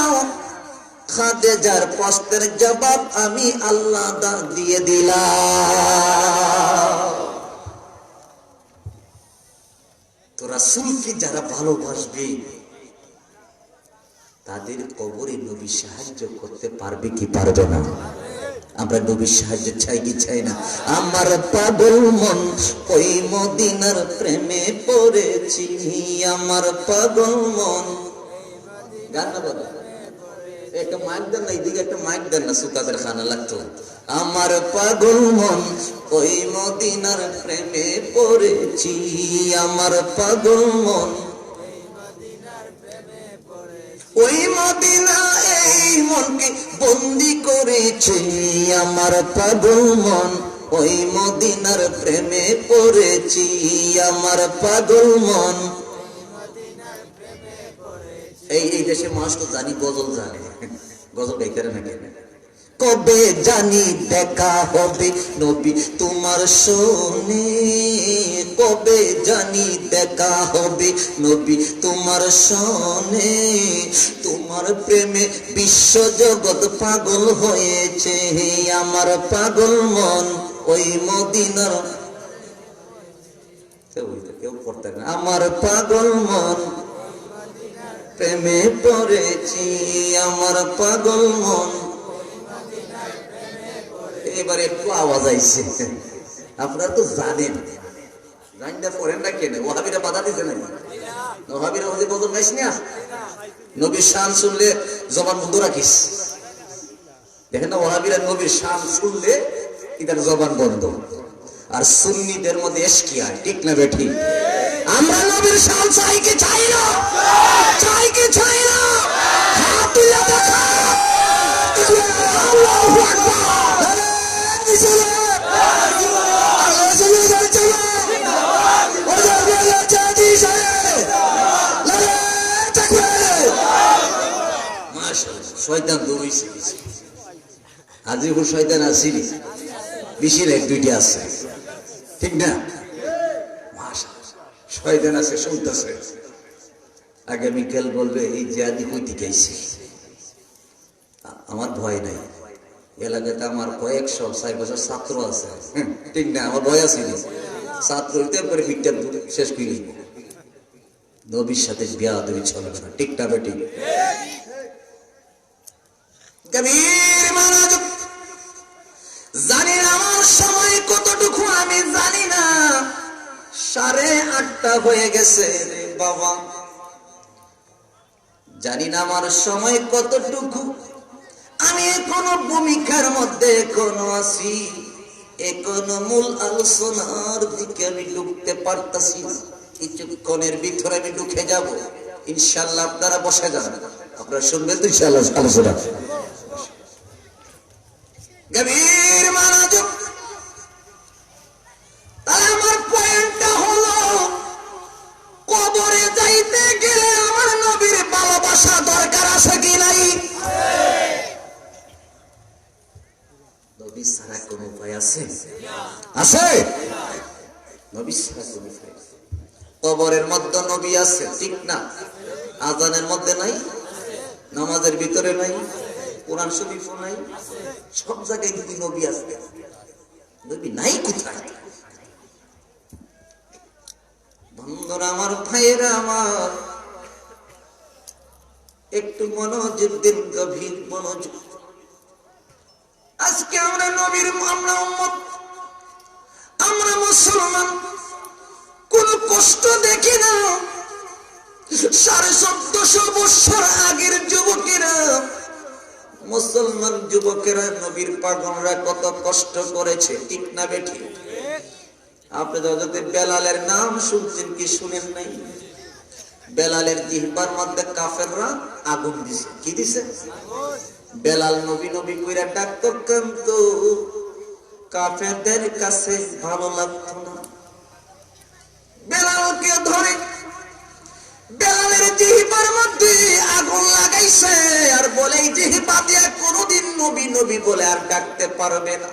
খাদিজার প্রশ্নের জবাব আমি আল্লাহ দিয়ে দিলাম। তো রাসূলকে যারা ভালোবাসবে তাদের কবরে নবী সাহায্য করতে পারবে কি পারবে না? আমরা নবীর সাহায্য চাই কি চাই না? আমার পাগল মন ওই মদিনার প্রেমে পড়েছি, আমার পাগল মন। গান না বলে একটা মাইক দেন না, এইদিকে একটা মাইক দেন না, সুকাদের খানা লাগতো। আমার পাগল মন ওই মদিনার প্রেমে পড়েছি, আমার পাগল মন ওই মদিনা এই মনকে বন্দি করেছে, আমার পাগল মন ওই মদিনার প্রেমে পড়েছি, আমার পাগল মন। এই দেশে মানুষ তো জানি গজল জানে, গজল গাইতে না কেন? কবে জানি দেখা হবে নবী তোমার শোনে, কবে জানি দেখা হবে নবী তোমার শোনে, তোমার প্রেমে বিশ্ব জগৎ পাগল হয়েছে, আমার পাগল মন ওই মদিনার। কেউ পড়তে না। আমার পাগল মন প্রেমে পড়েছি, আমার পাগল মন। এবারে একটু আওয়াজ আইছে, আপনারা তো জানেন, জানতে পড়েন না কেন? ওহাবিরা বাধা দিতে নাই, ওহাবিরা ওদের বদল নাইস না। নবীর শান শুনলে জবান বন্ধ রাখিস, দেখেন না ওহাবিরা নবীর শান শুনলে এদের জবান বন্ধ। আর সুন্নিদের মধ্যে এশকিয়া, ঠিক না বেঠি? আমরা নবীর শান চাই কি চাই না? চাই কি চাই না? হাত তুলে দেখা। আল্লাহু আকবার। শয়তান দৌড়াইছে, আজিবুর শয়তান আসিনি, বেশির 1-2টি আছে, ঠিক না? শয়তান আছে, শুনতেছে। আগামীকাল বলবে এই জিহাদি কই থেকে আইছে। আমার ভয় নাই, এলাকাতে আমার কয়েকশো 400 ছাত্র আছে, ঠিক না? আমার ভয় আছে না, ছাত্র হইতে পারে ভিক্টার শেষ করে নবীর সাথে বেয়াদবি চলবে না, ঠিক না বেটি? জানি না আমার সময় কতটুকু, আমি জানি না। 8:30 হয়ে গেছে রে বাবা, জানি না আমার সময় কতটুকু। আমি এখনো ভূমিকার মধ্যে এখনো আছি, এখনো মূল আলোচনার দিকে আমি ঢুকতে পারতাছি না। কিছুক্ষণের ভিতরে আমি ঢুকে যাব ইনশাআল্লাহ। আপনারা বসে যান, আপনারা শুনবেন তো ইনশাআল্লাহ আলোচনা। গভীর মনোযোগ। তাহলে আমার পয়েন্টটা হলো, কবরে যাইতে গেলে আমার নবীর ভালোবাসা দরকার আছে কি নাই? নবী ছাড়া কোনো উপায় আছে? আছে? নবী ছাড়া কোনো উপায়? কবরের মধ্যে নবী আছে, ঠিক না? আজানের মধ্যে নাই, নামাজের ভিতরে নাই, কোরআন শরীফও নাই, সব জায়গায় দুই নবী আছে, নবী নাই কোথায়? বন্ধুরা আমার, ভাইয়েরা আমার, একটু মনোযোগ দিন, গভীর মনোযোগ। আজকে আমরা নবীর, আমরা উম্মত, আমরা মুসলমান, কোন কষ্ট দেখি না। 1450 বছর আগের যুবকেরা, মুসলমান যুবকেরা, নবীর পাগলরা কত কষ্ট করেছে, ঠিক না বেঠি? আপনি যদি বেলালের নাম শুনছেন কি শুনেন নাই? বেলালের জিহ্বার মধ্যে কাফেররা আগুন দিছে। কি দিছে? বেলাল নবী নবী কইরা ডাকতো, কিন্তু কাফেরদের কাছে ভালো লাগতো না। বেলালকে ধরে বেলালের জিহ্বার মধ্যে আগুন লাগাইছে, আর বলে এই জিহ্বা দিয়ে কোনোদিন নবী নবী বলে আর ডাকতে পারবে না।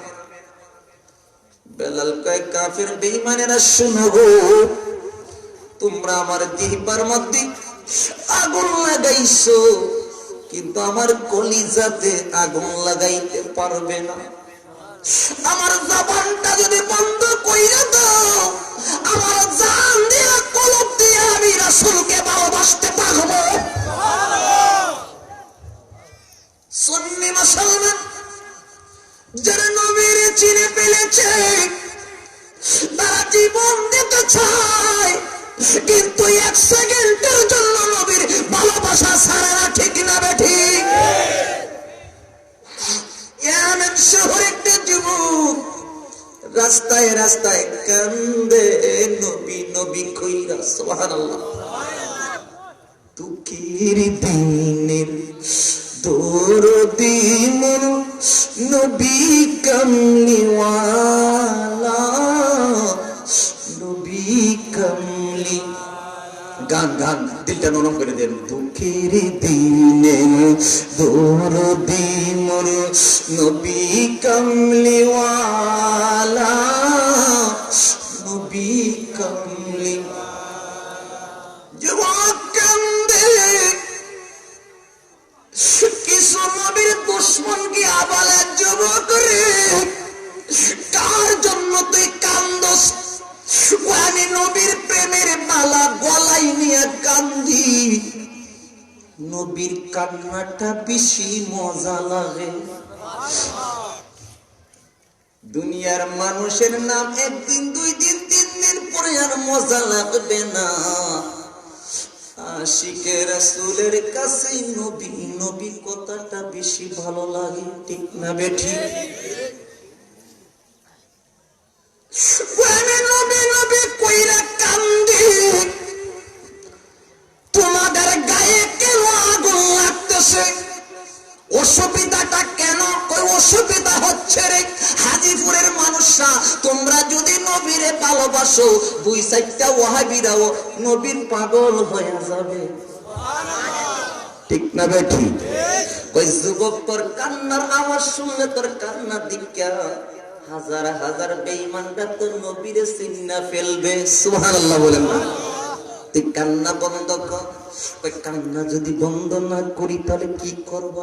বেলাল কয়, কাফের বেঈমানেরা শুনো গো, তোমরা আমার জিহ্বার মধ্যে আগুন লাগাইছো, কিন্তু আমার কলিজাতে আগুন লাগাইতে পারবে না। আমার জবানটা যদি বন্ধ কইরা দাও, আমার জান দিয়ে কলব দিয়ে আমি রাসূলকে ভালোবাসতে পারবো। সুন্নি মুসলমান যারা নবীর চিনে ফেলেছে, তারা জীবন দিতে চায়, কিন্তু 1 সেকেন্ডের জন্য নবীর ভালোবাসা ছাড়ে না, ঠিক না বেঠিক? এমন শহরে একটা যুবক রাস্তায় রাস্তায় কান্দে, নবী নবী কইরা, সুবহানাল্লাহ। দুঃখের দিনের দরদি মোর নবী কামলিওয়ালা, নবী কামলি। গান গান দিলটা নরম করে দেন। দুঃখের দিনে দরদি মোর নবী কামলিওয়ালা, নবী কামলি। যুবক কান্দে, কিছু নবীর দুশ্মন কি আবালা, যুবক রে কার জন্য তুই কান্দস? আমি নবীর প্রেমের মালা গলায় নিয়ে কান্দি, নবীর কান্নাটা বেশি মজা লাগে। দুনিয়ার মানুষের নাম একদিন, 2 দিন, 3 দিন পরে আর মজা লাগবে না। আশিকে রাসূলের কাছে নবী নবী কথাটা বেশি ভালো লাগে, ঠিক না বেঠি? নবী নবী কইরা কান্দি, তোমাদের গায়ে কেন আগুন লাগতেছে? অসুবিধাটা কেন? কই অসুবিধা হচ্ছে রে, হাজীপুরের মানুষরা তোমরা যদি নবীরে ভালোবাসো, 2-4টা ওয়াহাবিরাও নবীর পাগল হয়ে যাবে, ঠিক না বেঠি? কই যুবক, তোর কান্নার আওয়াজ শুনলে, তোর কান্না দিকা হাজার হাজার বেঈমানরা তো নবীরে চিন্না ফেলবে। সুবহানাল্লাহ বলেন না? তুই কান্না বন্ধ কর। কই কান্না যদি বন্ধ না করি তাহলে কি করব?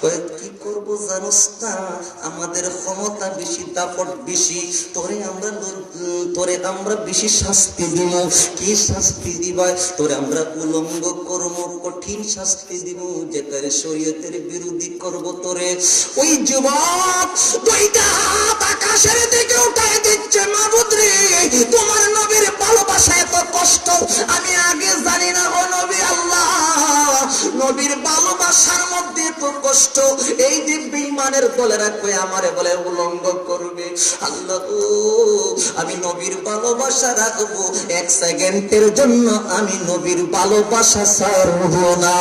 কই কি করব জানোস না? আমাদের ক্ষমতা বেশি, দাপট বেশি, তোরে আমরা বেশি শাস্তি দিব। কি শাস্তি দিবা? তোরে আমরা উলঙ্গ করব, কঠিন শাস্তি দিব, যেটারে শরীয়তের বিরোধী করব তোরে। ওই যুবক 2টা হাত আকাশের দিকে উঠায় দিচ্ছে, মাবুদ রে তোমার নবীর ভালোবাসা এত কষ্ট আমি আগে জানি না। ও নবী আল্লাহ, নবীর ভালোবাসার মধ্যে এত কষ্ট, এই যে বেঈমানের দলেরা কই আমারে বলে উলঙ্গ করবে। আল্লাহ ও, আমি নবীর ভালোবাসা রাখবো, 1 সেকেন্ডের জন্য আমি নবীর ভালোবাসা ছাড়ব না।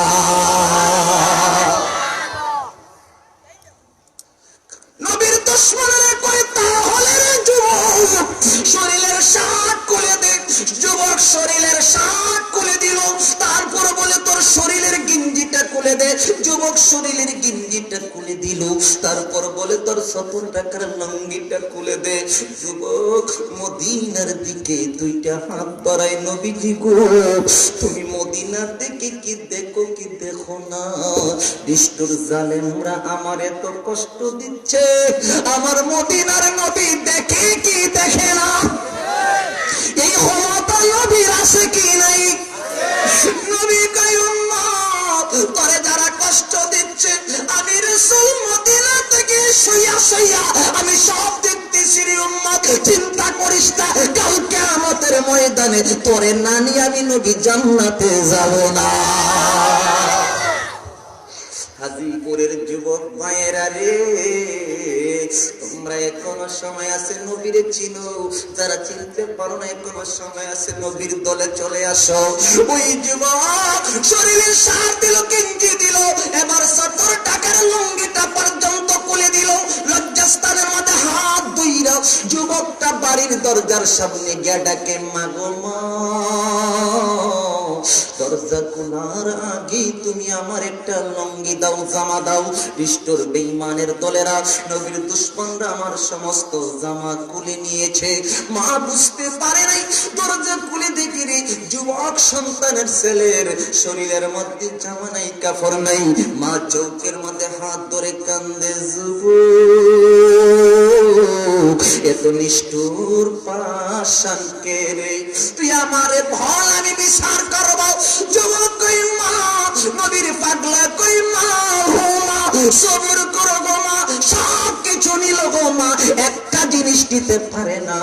নবীর দুশমনেরা কই তাহলে রে যুবক শরীরের শার্ট খুলে দে। যুবক শরীরের শার্ট খুলে দিল, তারপর বলে তোর শরীরের গিঞ্জিটা খুলে দে। যুবক শরীরের গিঞ্জিটা খুলে দিল, তারপর বলে তোর 70 টাকার লঙ্গিটা খুলে দে। যুবক মদিনার দিকে দুইটা হাত বাড়ায়, নবীজি গো তুমি মদিনার দিকে কি দেখো কি দেখো না, দুষ্টর জালেমরা আমার এত কষ্ট দিচ্ছে, আমার মদিনার নবী দেখে কি দেখে না? এই ক্ষমতা নবীর আছে কি নাই? নবী কয় উম্মত তোরে যারা কষ্ট দিচ্ছে, আমি রাসূল মদিনা থেকে শুইয়া শুইয়া আমি সব দেখতেছি রে উম্মত, চিন্তা করিস না, কাল কিয়ামতের ময়দানে তোরে না নিয়ে আমি নবী জান্নাতে যাব না। হাজিপুরের যুবক ভাইয়েরা রে, তোমরা এখনো সময় আছে, নবীরে চিনো, যারা চিনতে পারো না এখনো সময় আছে, নবীর দলে চলে আসো। ওই যুবক শরীরে সার দিল, কিঞ্জি দিল, এবার 70 টাকার লুঙ্গিটা পর্যন্ত খুলে দিল, লজ্জাস্থানের মধ্যে হাত ধুইরা যুবকটা বাড়ির দরজার সামনে গিয়ে ডাকে, মাগো মা, দরজা খোলার আগে তুমি আমার একটা লঙ্গি দাও, জামা দাও। দুষ্টর বেঈমানের দলেরা, নবীর দুশমনরা আমার সমস্ত জামা খুলে নিয়েছে। মা বুঝতে পারে নাই, দরজা খুলে দেখি রে যুবক সন্তানের ছেলের শরীরের মধ্যে জামা নাই, কাপড় নাই। মা চৌকের মধ্যে হাত ধরে কান্দে, যুবক এত নিষ্ঠুর পাষাণ কে রে, তুই আমারে ভল আমি বিচার করব। যুবক কই মা, নবীর পাগলা কই মা, হো মা সবর করো গো মা, সব কিছু নিল গো মা, একটা জিনিস দিতে পারে না,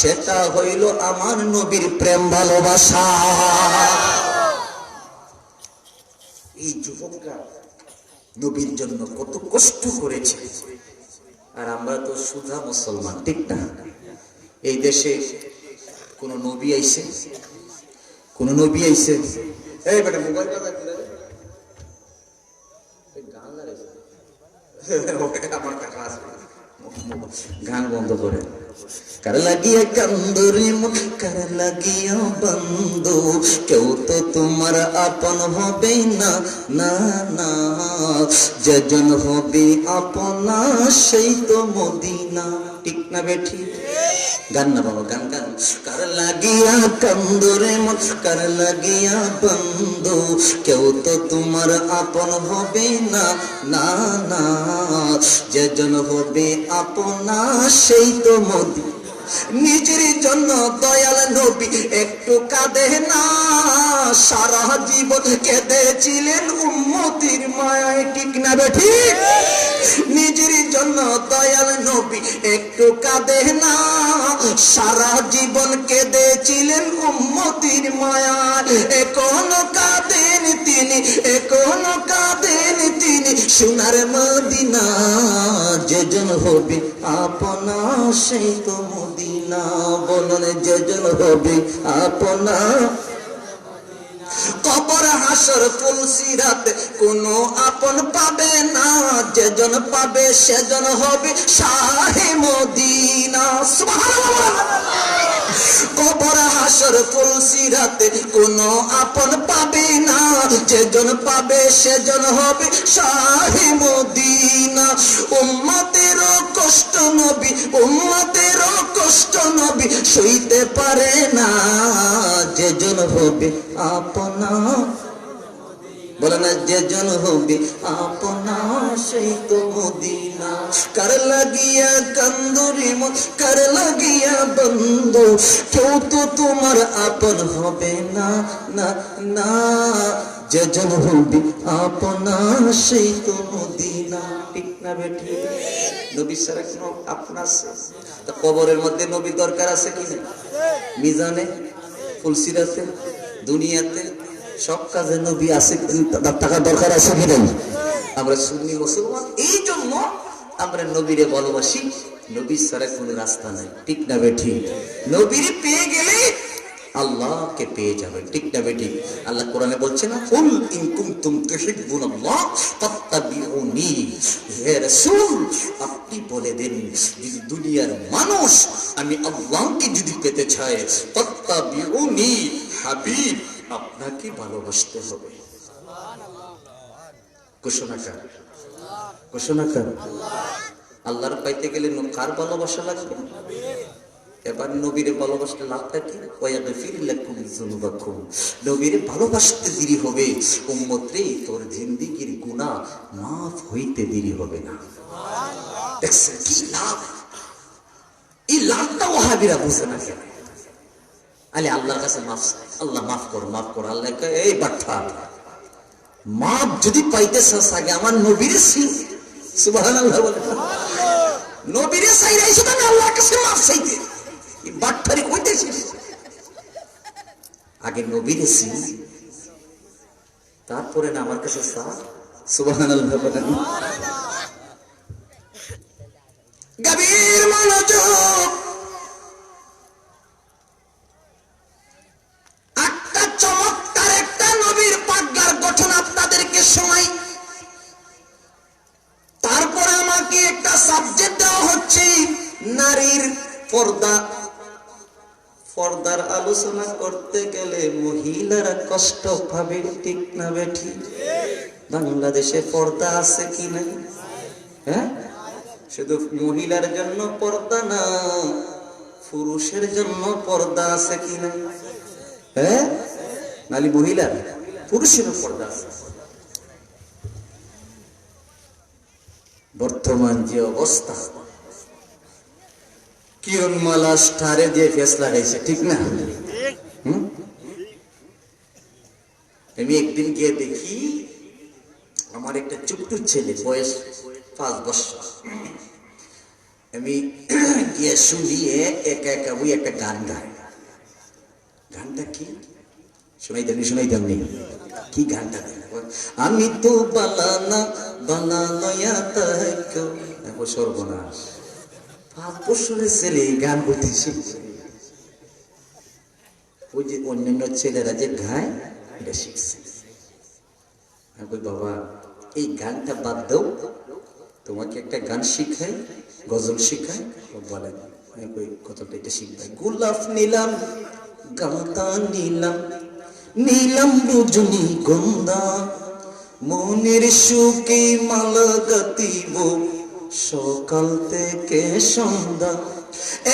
সেটা হইল আমার নবীর প্রেম ভালোবাসা। এই যুবকরা নবীর জন্য কত কষ্ট করেছে, আর আমরা তো সুধা মুসলমান, ঠিক না? এই দেশে কোন নবী আইছে, কোন নবী আইছে, এই বেটা মোবাইল আমার কাকা আছে, গান বন্ধ করে। কার লাগিয়া কান্দরে মন, কার লাগিয়া বন্ধু, কেউ তো তোমার আপন হবে না, না না, যেজন হবে আপনা সেই তো মদিনা, ঠিক না বেঠি? গান না বাবা, গান গান। কার লাগিয়া কান্দরে মন, কার লাগিয়া বন্ধু, কেউ তো তোমার আপন হবে না, না না, যেজন হবে আপনা সেই তো মদিনা। নিজের জন্য দয়াল নবী একটু কাঁদে না, সারা জীবন কেঁদেছিলেন উম্মতির মায়ায়, ঠিক না বেঠি? নিজের জন্য দয়াল নবী একটু কাঁদে না, সারা জীবন কেঁদেছিলেন উম্মতির মায়ায়। এখনো কাঁদেন তিনি, এখনো কাঁদেন তিনি, সোনার মদিনা, যেজন হবে আপনা সেই তো মদিনা। বলুন যেজন হবে আপনা। কবর হাসর ফুলসিরাতে কোনো আপন পাবে না, যেজন পাবে সেজন হবে শাহে মদিনা। সুবহানাল্লাহ। কবর হাসর ফুলসিরাতে কোনো আপন পাবে না, যেজন পাবে সেজন হবে শাহে মদিনা। উম্মতের কষ্ট নবী, উম্মতের কষ্ট নবী সইতে পারে না, যেজন হবে আপনা, বলে না যেজন হবে আপনা সেই তো মদিনা। কার লাগিয়া কান্দরে মন, কার লাগিয়া বন্ধু, কেউ তো তোমার আপন হবে না, না না, যেজন হবে আপনা সেই তো মদিনা, ঠিক না বেঠি? নবী ছাড়া কোন আপনা আছে? তা কবরের মধ্যে নবী দরকার আছে কি না? মিজানে, ফুলসিরাতে, দুনিয়াতে সব কাজে নবী আছে, টাকা দরকার আছে কি নাই? আমরা সুন্নি মুসলমান, এই জন্য আমরা নবীরে ভালোবাসি। নবী ছাড়া কোনো রাস্তা নাই, ঠিক না বেঠি? নবীরে পেয়ে গেলে আল্লাহকে পেয়ে যাবেন, ঠিক না বেঠি? আল্লাহ কোরআনে বলছে না, কুল ইন কুনতুম তুহিব্বুনাল্লাহ ফাত্তাবিউনি, হে রাসূল আপনি বলে দেন, যদি দুনিয়ার মানুষ আমি আল্লাহকে যদি পেতে চায়, ফাত্তাবিউনি, হাবিব আপনাকে ভালোবাসতে হবে। ঘোষণাকার ঘোষণাকার আল্লাহর পাইতে গেলে কার ভালোবাসা লাগবে? এবার নবীরে ভালোবাসতে লাভটা কি? নবীরে ভালোবাসতে দেরি হবে, উম্মত রে তোর জিন্দিগির গুনাহ মাফ হইতে দেরি হবে না। দেখছেন কি লাভ? এই লাভটা ওয়াহাবিরা বুঝে না কেন? আলে আল্লাহর কাছে মাফ, আল্লাহ মাফ করো মাফ করো। আল্লাহ কয় এই বাট্টা, মাফ যদি পাইতে চাস আগে আমার নবীরে চিন। সুবহানাল্লাহ বলে, নবীরে চাইরা আইছো না আল্লাহর কাছে মাফ চাইতে। এই বাট্টারি কইতেছিস, আগে নবীরে চিন, তারপরে না আমার কাছে চা। সুবহানাল্লাহ বলে। গভীর মনোযোগ, একটা চমৎকার একটা নবীর পাগলার গঠন আপনাদেরকে শোনাই। তারপরে আমাকে একটা সাবজেক্ট দেওয়া হচ্ছে নারীর পর্দা। পর্দার আলোচনা করতে গেলে মহিলারা কষ্ট পাবে, ঠিক না বেঠি? বাংলাদেশে পর্দা আছে কি না? হ্যাঁ, শুধু মহিলার জন্য পর্দা না, পুরুষের জন্য পর্দা আছে কি না? হ্যাঁ, নালি মহিলা পুরুষেরও পর্দা আছে। বর্তমান যে অবস্থা, কিরণমালা স্টারে যে ফেস লাগাইছে, ঠিক না? আমি একদিন গিয়ে দেখি আমার একটা ছোট্ট ছেলে, বয়স 5 বছর, আমি গিয়ে শুনি একা একা ওই একটা গান গায়। গানটা কি শোনাই দেননি কি গানটা? আমি তো বালানা বালালয়া তাইকো। সর্বনাশ, 5 বছরের ছেলে এই গান করতেছে। ওই যে অন্যান্য ছেলেরা যে গায় এটা শিখছে। বাবা এই গানটা বাদ দাও, তোমাকে একটা গান শিখাই, গজল শিখাই। বলেন কতটা এটা শিখবাই। গোলাপ নিলাম, গাঁদা নিলাম, নীলাম রজনী গন্ধা, মনের সুখে মালা গাতিব সকাল থেকে সন্ধ্যা।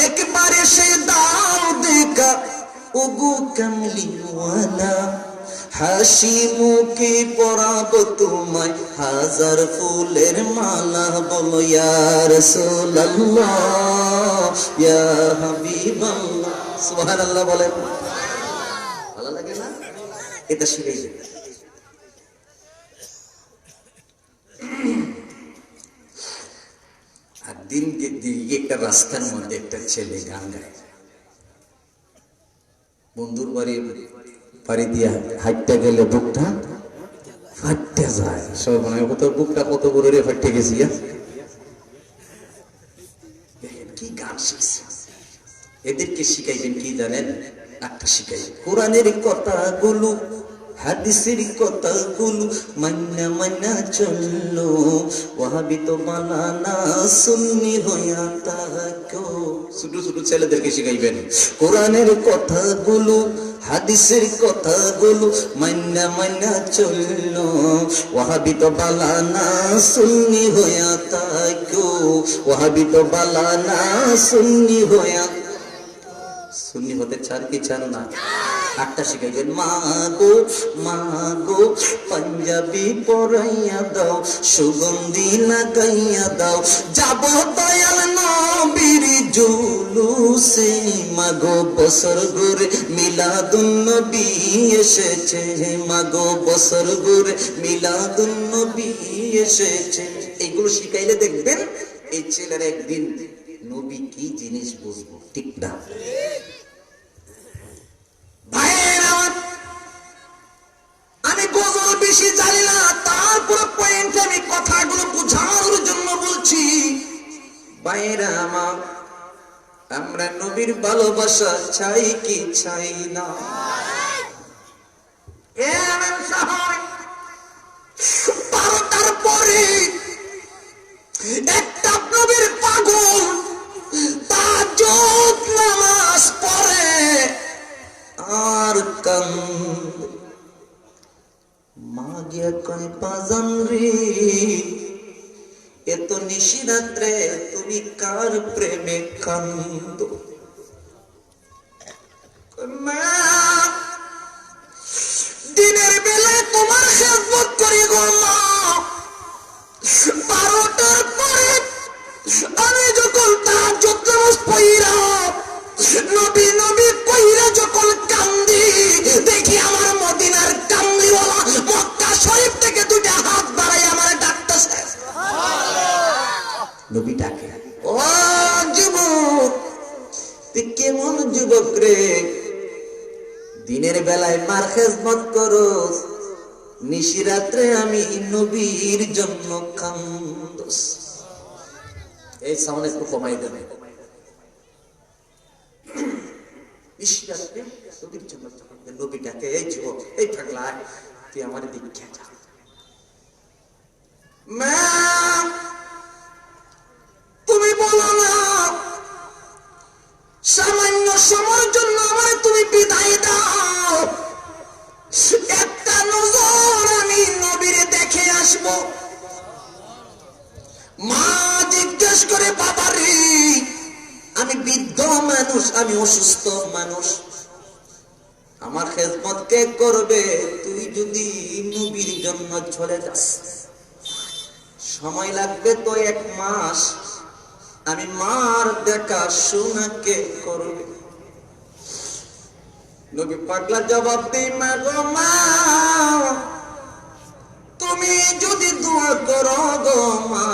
একবারে সে দাও দেখা ওগো কামলিওয়ালা, হাসি মুখে পরাবো তোমায় হাজার ফুলের মালা। বলো ইয়া রাসূলুল্লাহ ইয়া হাবিবাল্লাহ। সুবহানাল্লাহ বলেন। ভালো লাগে না? এটা শিখাই দেবে। আর দিন একটা রাস্তার মধ্যে একটা ছেলে গান গায়। বন্ধুর বাড়ি দিয়া হাঁটতে গেলে বুকটা ফাটতে যায়। সব মনে হয় তোর বুকটা কত বড় রে ফাটতে গেছি। কি গান শিখছে। এদেরকে শিখাইবেন কি জানেন? একটা শিখাই কোরআনের কথাগুলো, হাদিসের কথাগুলো মান্না মান্না চললো। ওয়াহাবি তো বানানা সুন্নি হইয়া তাকো। ছোট ছোট ছেলেদেরকে শিখাইবেন কোরআনের কথাগুলো, হাদিসের কথাগুলো মান্না মান্না চললো। ওয়াহাবি তো বালানা সুন্নি হইয়া তাকো। ওয়াহাবি তো বালানা সুন্নি হইয়া। সুন্নি হতে চান কি চান না? একটা শিখাইবেন মাগো পাঞ্জাবি পরাইয়া দাও, সুগন্ধি লাগাইয়া দাও, যাব দয়াল নবীর জুলুসে। মাগো বছর ঘুরে মিলাদুন নবী এসেছে, মাগো বছর ঘুরে মিলাদুন নবী এসেছে। এগুলো শিখাইলে দেখবেন এই ছেলের একদিন নবী কি জিনিস বুঝবো, ঠিক না? আমি গজল বেশি জানি না, তারপর পয়েন্ট আমি কথাগুলো বোঝানোর জন্য বলছি। ভাইরা আমার, আমরা নবীর ভালোবাসা চাই কি চাই না? বারোটার পরে একটা নবীর পাগল তাহাজ্জুদ নামাজ পড়ে আর কান্দে। মা গিয়া কয় 5 বাজান রে এত নিশিরাত্রে তুমি কার প্রেমে কান্দো? মা দিনের বেলায় তোমার খেদমত করি গো মা, 12টার পরে আমি যখন তাহাজ্জুদ নামাজ পড়িরা নবী নবী কইরা যখন কান্দি, দেখি আমার মদিনার কামলিওয়ালা মক্কা শরীফ থেকে দুইটা হাত বাড়াই আমার ডাকতেছে। নবী ডাকে, ও যুবক, তুই কেমন যুবক রে, দিনের বেলায় মার খেজমত করস, নিশিরাত্রে আমি নবীর জন্য কান্দস। এই সামনে একটু কমাই দেবে। নিশিরাত্রে নবীর জন্য নবীটাকে, এই যুবক, এই পাগলা, তুই আমার দীক্ষা যা। মা তুমি বলো না সামান্য সময়ের জন্য আমার তুমি বিদায় দাও, একটা নজর আমি নবীর দেখে আসবো। মা জিজ্ঞেস করে, বাবা রে আমি বৃদ্ধ মানুষ, আমি অসুস্থ মানুষ, আমার খেদমত কে করবে? তুই যদি নবীর জন্য চলে যাস সময় লাগবে তো 1 মাস, আমি মার দেখা শোনা কে করবে? নবী পাগলা জবাব দেই, মা গো মা, তুমি যদি দোয়া করো গো মা,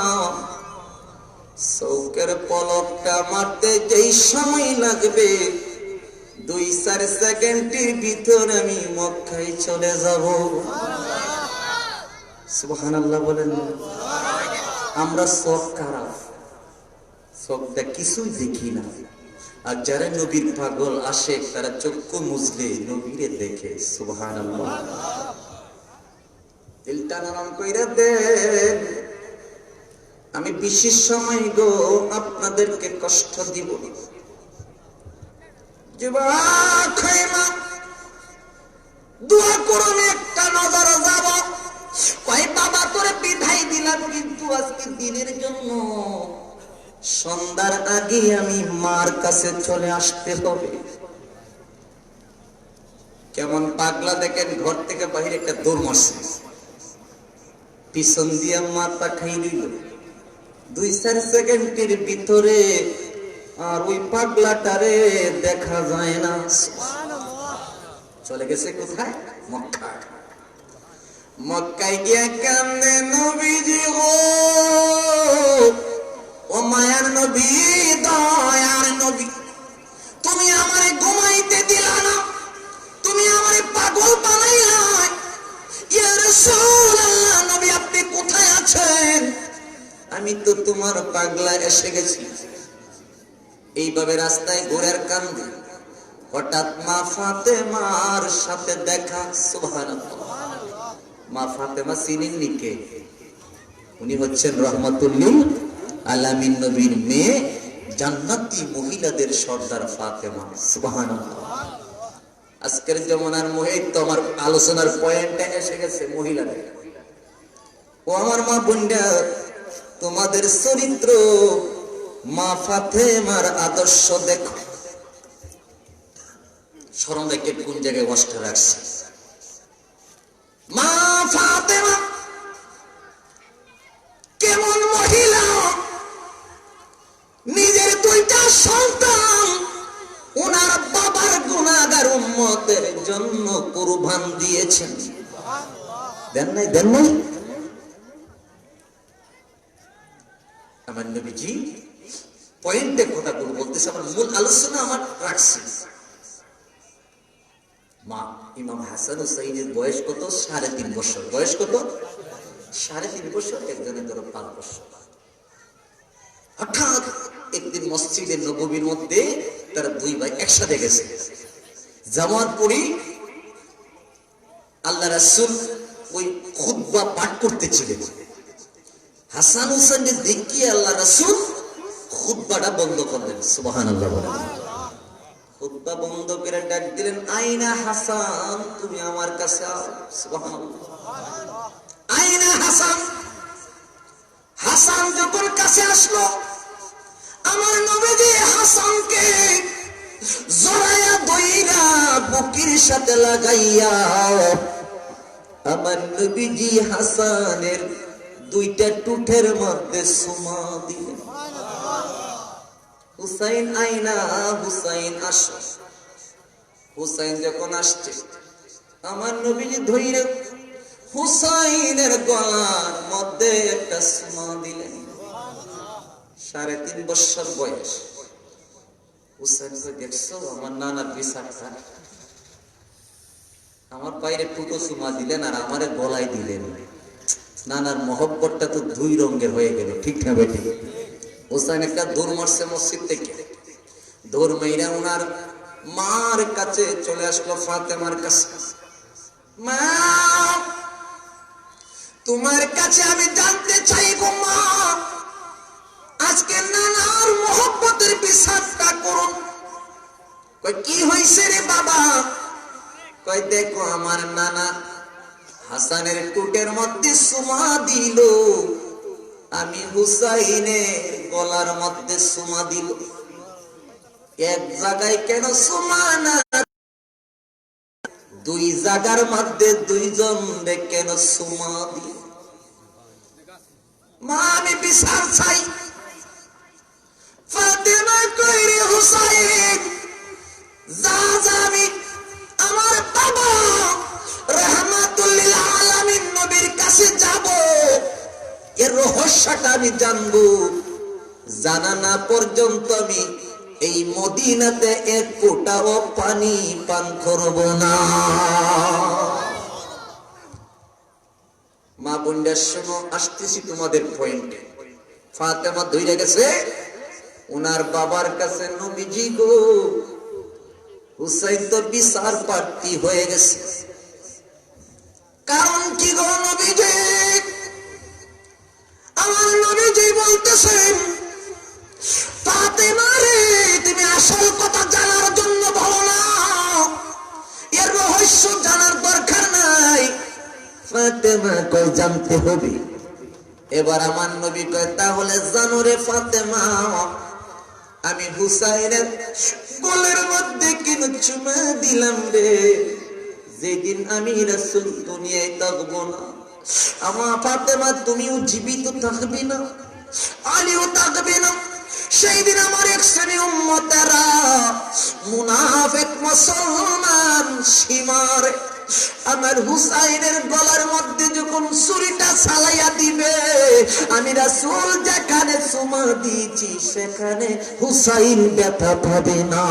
চৌকের পলকটা মারতে যেই সময় লাগবে 2-4 সেকেন্ডের ভিতর আমি মক্কায় চলে যাব। সুবহানাল্লাহ বলেন। আমরা সব খারাপ, সবটা কিছুই দেখি না, আর যারা নবীর পাগল আসে তারা চক্ষু মুছলে নবীরে দেখে। সুবহানাল্লাহ। দিলটা নরম কইরা দেন। আমি বিশেষ সময় গো আপনাদেরকে কষ্ট দিব। যুবক মা দোয়া করুন, একটা নজর যাব। কই বাবা তোরে বিদায় দিলাম, কিন্তু আজকে দিনের জন্য সন্ধ্যার আগে আমি মার কাছে চলে আসতে হবে। কেমন পাগলা দেখেন, ঘর থেকে বাহিরে একটা দৌড় মারছে, পিছন দিয়ে মাথা খাই দিল 2-4 সেকেন্ডের ভিতরে, আর ওই পাগলাটারে দেখা যায় না। চলে গেছে কোথায়? মক্কা। মক্কায় গিয়া কান্দে নবীজি গো, ও মায়ার নবী, দয়ার নবী, তুমি আমারে ঘুমাইতে দিলা না, তুমি আমারে পাগল বানাইলা। ইয়া রাসূলুল্লাহ, নবী আপনি কোথায় আছেন? আমি তো তোমার পাগলা এসে গেছি। এইভাবে রাস্তায় ঘোড়ার কান্দে, হঠাৎ মা ফাতেমার সাথে দেখা। সুবহানাল্লাহ। মা ফাতেমা চিনেন নিকে? উনি হচ্ছেন রহমাতুল্লিল আলামিন নবীর মেয়ে, জান্নাতি মহিলাদের সর্দার ফাতেমা। সুবহানাল্লাহ। আজকের জমানার মহিলা তো আমার আলোচনার পয়েন্টে এসে গেছে মহিলাদের। ও আমার মা বোনরা, তোমাদের চরিত্র, মা ফাতেমার আদর্শ দেখো। স্মরণ রেখে কোন জায়গায় কষ্ট রাখছে। মা ফাতেমা কেমন মহিলা, নিজের 2টা সন্তান ওনার বাবার গুনাহগার উম্মতের জন্য কুরবান দিয়েছেন। দেন নাই? দেন নাই? আমার নবীজি পয়েন্টের কথাগুলো বলতেছে, আমার মূল আলোচনা আমার রাখছি। মা ইমাম হাসান হুসাইনের বয়স কত? 3.5 বছর। বয়স কত? 3.5 বছর। একজনের ধরো 5 বছর। হঠাৎ একদিন মসজিদে নববীর মধ্যে তারা 2 ভাই একসাথে গেছে। যাওয়ার পরই আল্লাহ রাসূল ওই খুতবা পাঠ করতেছিলেন। হাসান হুসাইনকে দেখিয়ে আল্লাহ রাসূল খুতবাটা বন্ধ করলেন। সুবহানাল্লাহ বলেন। খুতবা বন্ধ করে ডাক দিলেন, আইনা হাসান, তুমি আমার কাছে আও। সুবহানাল্লাহ। আইনা হাসান। হাসান যখন কাছে আসলো, আমার নবীজি হাসানকে জড়াইয়া দইরা বুকের সাথে লাগাইয়া আমার নবীজি হাসানের দুইটা টুঠের মধ্যে সুমা দিলেন। হুসাইন আইনা, হুসাইন আসো। হুসাইন যখন আসছে, আমার নবীজি ধইরে হুসাইনের গলার মধ্যে একটা সুমা দিলেন। 3.5 বছর বয়স। হুসাইন কই, দেখছো আমার নানার বিচারটা? আমার বাইরে টুকো সুমা দিলেন আর আমারে গলায় দিলেন। নানার মহব্বতটা তো 2 রঙের হয়ে গেল, ঠিক না বেটি? হুসাইন একটা দৌড় মারছে মসজিদ থেকে। দৌড় মেয়েরা ওনার মার কাছে চলে আসলো, ফাতেমার কাছে। মা, তোমার কাছে আমি জানতে চাই গো মা, আজকে নানার মহব্বতের বিচারটা করুন। কই, কি হয়েছে রে বাবা? কই, দেখো আমার নানা হাসানের টুটের মধ্যে সুমা দিল, আমি হুসাইনের গলার মধ্যে সুমা দিল। এক জায়গায় কেন সুমা না, 2 জায়গার মধ্যে 2 জন কেন সুমা দিল? মা, আমি বিচার চাই। ফাতেমা কই, রে হুসাইন, যা যা, আমি আমার বাবা রাহমাতুল লিল আলামিন নবীর কাছে যাব, এর রহস্যটা আমি জানবো। জানা না পর্যন্ত আমি এই মদিনাতে 1 ফোঁটাও পানি পান করব না। মা বোনদের শোনো, আসতেছি তোমাদের পয়েন্টে। ফাতেমা ধইরা গেছে উনার বাবার কাছে, নবীজি গো, হুসাইন তো বিচার প্রার্থী হয়ে গেছে। কারণ কি গো নবীজি? আমার নবীজি বলতেছেন, ফাতেমা রে, তুমি আসল কথা জানার জন্য বলো না, এর রহস্য জানার দরকার নাই। ফাতেমা কই, জানতে হবে। এবার আমার নবী কয়, তাহলে জানো রে ফাতেমা, আমি হুসাইনের গলার মধ্যে কেন চুমা দিলাম রে? যেদিন আমি রাসূল দুনিয়ায় থাকবো না, আমার ফাতেমা তুমিও জীবিত থাকবে না, আলীও থাকবে না। সেই দিন আমার এক শ্রেণী উম্মতেরা, মুনাফিক মুসলমান সীমার আমার হুসাইনের গলার মধ্যে যখন ছুরিটা চালাইয়া দিবে, আমি রাসূল যেখানে চুমা দিয়েছি সেখানে হুসাইন ব্যথা পাবে না।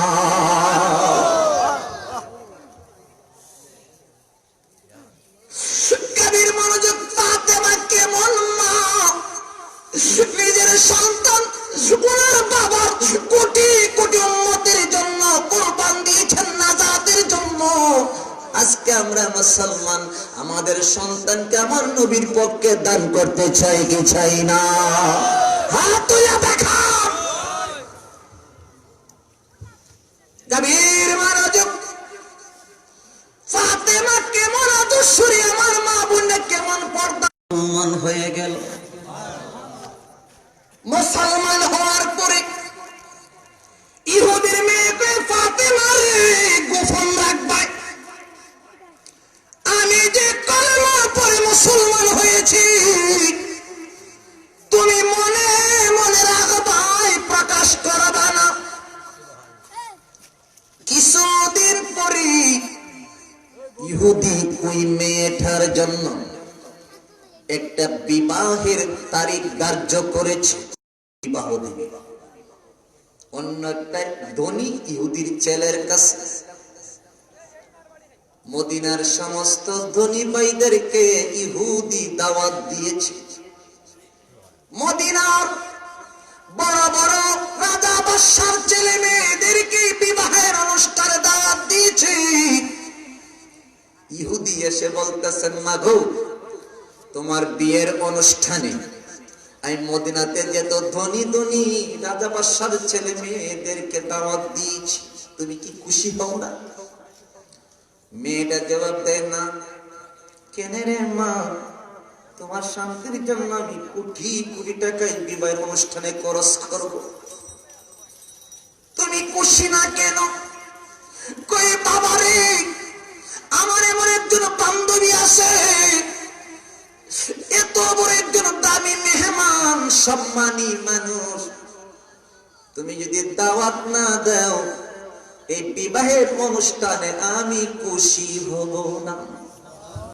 কবির মনোযোগ। ফাতেমা কেমন মা, নিজের সন্তান ওনার বাবা কোটি কোটি উম্মতের জন্য কুরবান দিয়েছেন নাজাতের জন্য। আজকে আমরা মুসলমান, আমাদের সন্তানকে আমার নবীর পক্ষে দান করতে চাই কি চাই না? হাত তুলে দেখা। কবির মনোযোগ। ফাতেমা কেমন আদর্শী, আমার মা বোন কেমন পর্দা হয়ে গেল। মুসলমান হওয়ার পরে ইহুদির মেয়েকে ফাতেমা রে গোপন রাখবে। আমি যে কলেমা পড়ে মুসলমান হয়েছি, তুমি মনে মনে রাখবাই, প্রকাশ করবা না। কিছুদিন পরে ইহুদি ওই মেয়েটার জন্য একটা বিবাহের তারিখ ধার্য করেছে, বিবাহ দিবে। অন্য একটা ধনী ইহুদির ছেলের কাছে মদিনার সমস্ত ধনী ভাইদেরকে ইহুদি দাওয়াত দিয়েছে। মদিনার বড় বড় রাজা বাদশার ছেলে মেয়েদেরকে বিবাহের অনুষ্ঠানে দাওয়াত দিয়েছে। ইহুদি এসে বলতেছেন, মাগো, তোমার বিয়ের অনুষ্ঠানে আমি মদিনাতে যত ধনী ধনী রাজা বাদশার ছেলে মেয়েদেরকে দাওয়াত দিয়েছি, তুমি কি খুশি হও না? মেয়েটা জবাব দেয়, না। কেন রে মা, তোমার শান্তির জন্য আমি কোটি কোটি টাকায় বিবাহের অনুষ্ঠানে খরচ করব, তুমি খুশি না কেন? কই বাবারে, আমার এমন একজন বান্ধবী আছে, এত বড় একজন দামি মেহমান সম্মানী মানুষ, তুমি যদি দাওয়াত না দাও এই বিবাহের অনুষ্ঠানে আমি খুশি হব না।